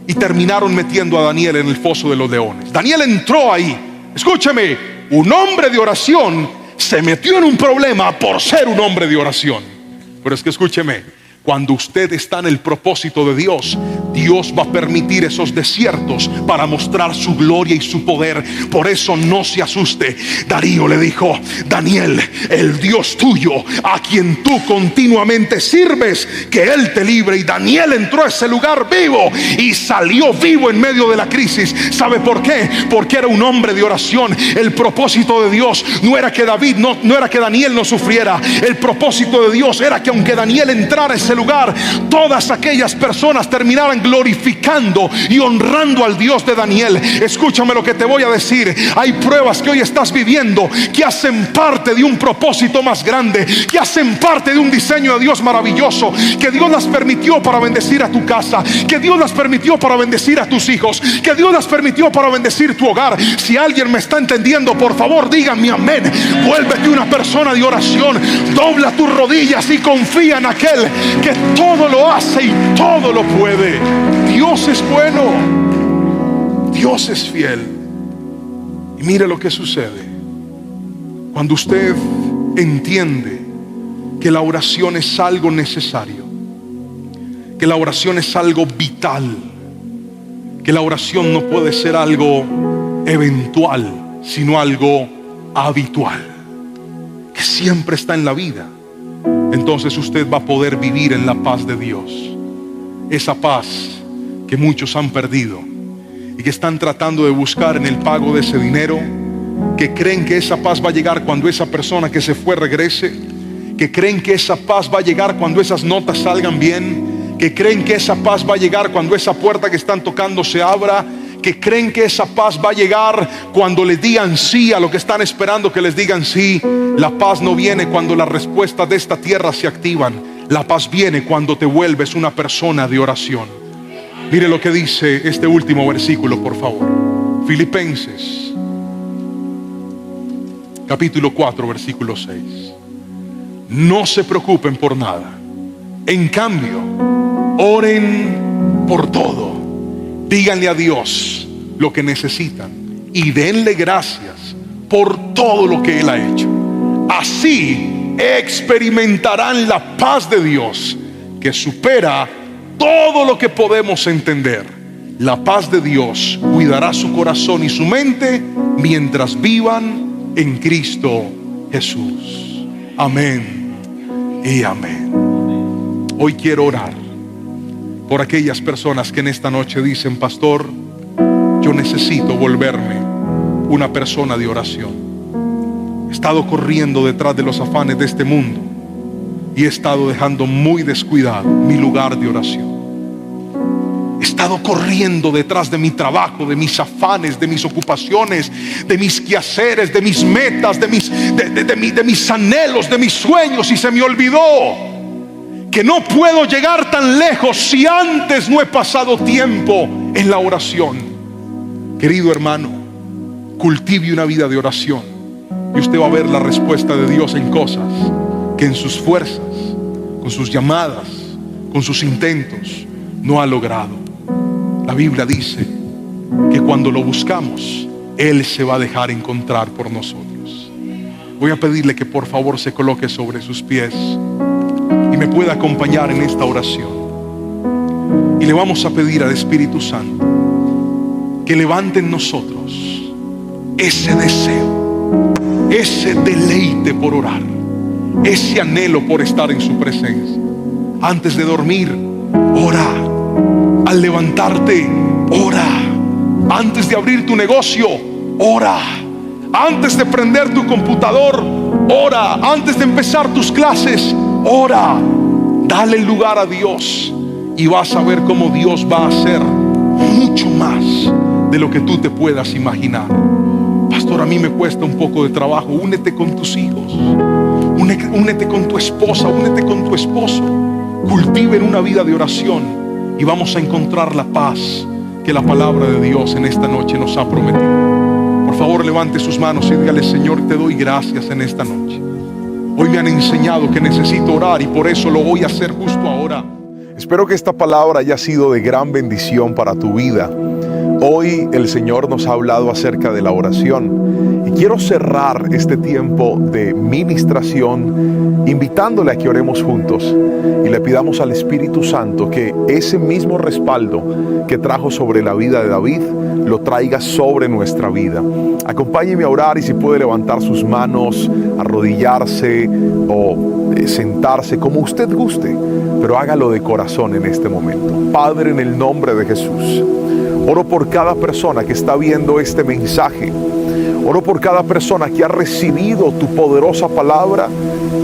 Y terminaron metiendo a Daniel en el foso de los leones. Daniel entró ahí. Escúchame, un hombre de oración se metió en un problema por ser un hombre de oración. Pero es que escúcheme, cuando usted está en el propósito de Dios, Dios va a permitir esos desiertos para mostrar su gloria y su poder. Por eso no se asuste. Darío le dijo: Daniel, el Dios tuyo, a quien tú continuamente sirves, que Él te libre. Y Daniel entró a ese lugar vivo y salió vivo en medio de la crisis. ¿Sabe por qué? Porque era un hombre de oración. El propósito de Dios no era que no era que Daniel no sufriera. El propósito de Dios era que aunque Daniel entrara a ese lugar, todas aquellas personas terminaran glorificando y honrando al Dios de Daniel. Escúchame lo que te voy a decir. Hay pruebas que hoy estás viviendo que hacen parte de un propósito más grande, que hacen parte de un diseño de Dios maravilloso, que Dios las permitió para bendecir a tu casa, que Dios las permitió para bendecir a tus hijos, que Dios las permitió para bendecir tu hogar. Si alguien me está entendiendo, por favor díganme amén. Vuélvete una persona de oración, dobla tus rodillas y confía en aquel que todo lo hace y todo lo puede. Dios es bueno, Dios es fiel. Y mire lo que sucede cuando usted entiende que la oración es algo necesario, que la oración es algo vital, que la oración no puede ser algo eventual, sino algo habitual, que siempre está en la vida. Entonces usted va a poder vivir en la paz de Dios. Esa paz que muchos han perdido y que están tratando de buscar en el pago de ese dinero, que creen que esa paz va a llegar cuando esa persona que se fue regrese, que creen que esa paz va a llegar cuando esas notas salgan bien, que creen que esa paz va a llegar cuando esa puerta que están tocando se abra, que creen que esa paz va a llegar cuando les digan sí a lo que están esperando que les digan sí. La paz no viene cuando las respuestas de esta tierra se activan. La paz viene cuando te vuelves una persona de oración. Mire lo que dice este último versículo, por favor. Filipenses capítulo 4 versículo 6. No se preocupen por nada, en cambio oren por todo. Díganle a Dios lo que necesitan y denle gracias por todo lo que Él ha hecho. Así experimentarán la paz de Dios, que supera todo lo que podemos entender. La paz de Dios cuidará su corazón y su mente mientras vivan en Cristo Jesús. Amén y amén. Hoy quiero orar por aquellas personas que en esta noche dicen: pastor, yo necesito volverme una persona de oración. He estado corriendo detrás de los afanes de este mundo y he estado dejando muy descuidado mi lugar de oración. He estado corriendo detrás de mi trabajo, de mis afanes, de mis ocupaciones, de mis quehaceres, de mis metas, de mis anhelos, de mis sueños, y se me olvidó que no puedo llegar tan lejos si antes no he pasado tiempo en la oración. Querido hermano, cultive una vida de oración y usted va a ver la respuesta de Dios en cosas que en sus fuerzas, con sus llamadas, con sus intentos, no ha logrado. La Biblia dice que cuando lo buscamos, Él se va a dejar encontrar por nosotros. Voy a pedirle que por favor se coloque sobre sus pies y me pueda acompañar en esta oración. Y le vamos a pedir al Espíritu Santo que levante en nosotros ese deseo, ese deleite por orar, ese anhelo por estar en su presencia. Antes de dormir, ora. Al levantarte, ora. Antes de abrir tu negocio, ora. Antes de prender tu computador, ora. Antes de empezar tus clases, ora. Dale lugar a Dios y vas a ver cómo Dios va a hacer mucho más de lo que tú te puedas imaginar. Pastor, a mí me cuesta un poco de trabajo. Únete con tus hijos, únete con tu esposa, únete con tu esposo. Cultiven una vida de oración y vamos a encontrar la paz que la palabra de Dios en esta noche nos ha prometido. Por favor, levante sus manos y dígale: Señor, te doy gracias en esta noche. Hoy me han enseñado que necesito orar y por eso lo voy a hacer justo ahora. Espero que esta palabra haya sido de gran bendición para tu vida. Hoy el Señor nos ha hablado acerca de la oración y quiero cerrar este tiempo de ministración invitándole a que oremos juntos y le pidamos al Espíritu Santo que ese mismo respaldo que trajo sobre la vida de David lo traiga sobre nuestra vida. Acompáñeme a orar y si puede levantar sus manos, arrodillarse o sentarse como usted guste, pero hágalo de corazón en este momento. Padre, en el nombre de Jesús, oro por cada persona que está viendo este mensaje. Oro por cada persona que ha recibido tu poderosa palabra,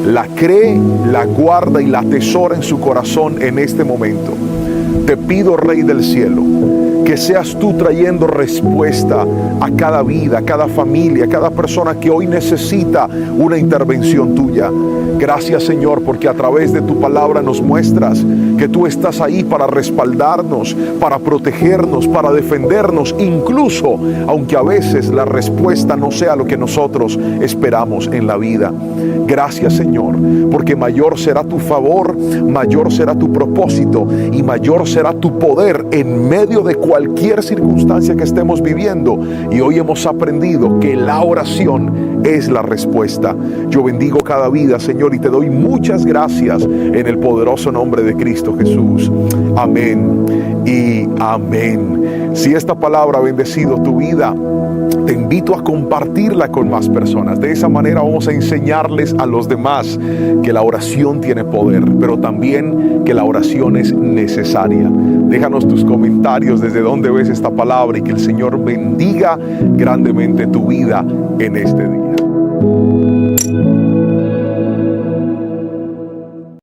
la cree, la guarda y la atesora en su corazón en este momento. Te pido, Rey del cielo, que seas tú trayendo respuesta a cada vida, a cada familia, a cada persona que hoy necesita una intervención tuya. Gracias, Señor, porque a través de tu palabra nos muestras que tú estás ahí para respaldarnos, para protegernos, para defendernos, incluso aunque a veces la respuesta no sea lo que nosotros esperamos en la vida. Gracias, Señor, porque mayor será tu favor, mayor será tu propósito y mayor será tu poder en medio de cualquier circunstancia que estemos viviendo. Y hoy hemos aprendido que la oración es la respuesta. Yo bendigo cada vida, Señor, y te doy muchas gracias en el poderoso nombre de Cristo Jesús. Amén y amén. Si esta palabra ha bendecido tu vida, te invito a compartirla con más personas. De esa manera vamos a enseñarles a los demás que la oración tiene poder, pero también que la oración es necesaria. Déjanos tus comentarios desde donde ves esta palabra y que el Señor bendiga grandemente tu vida en este día.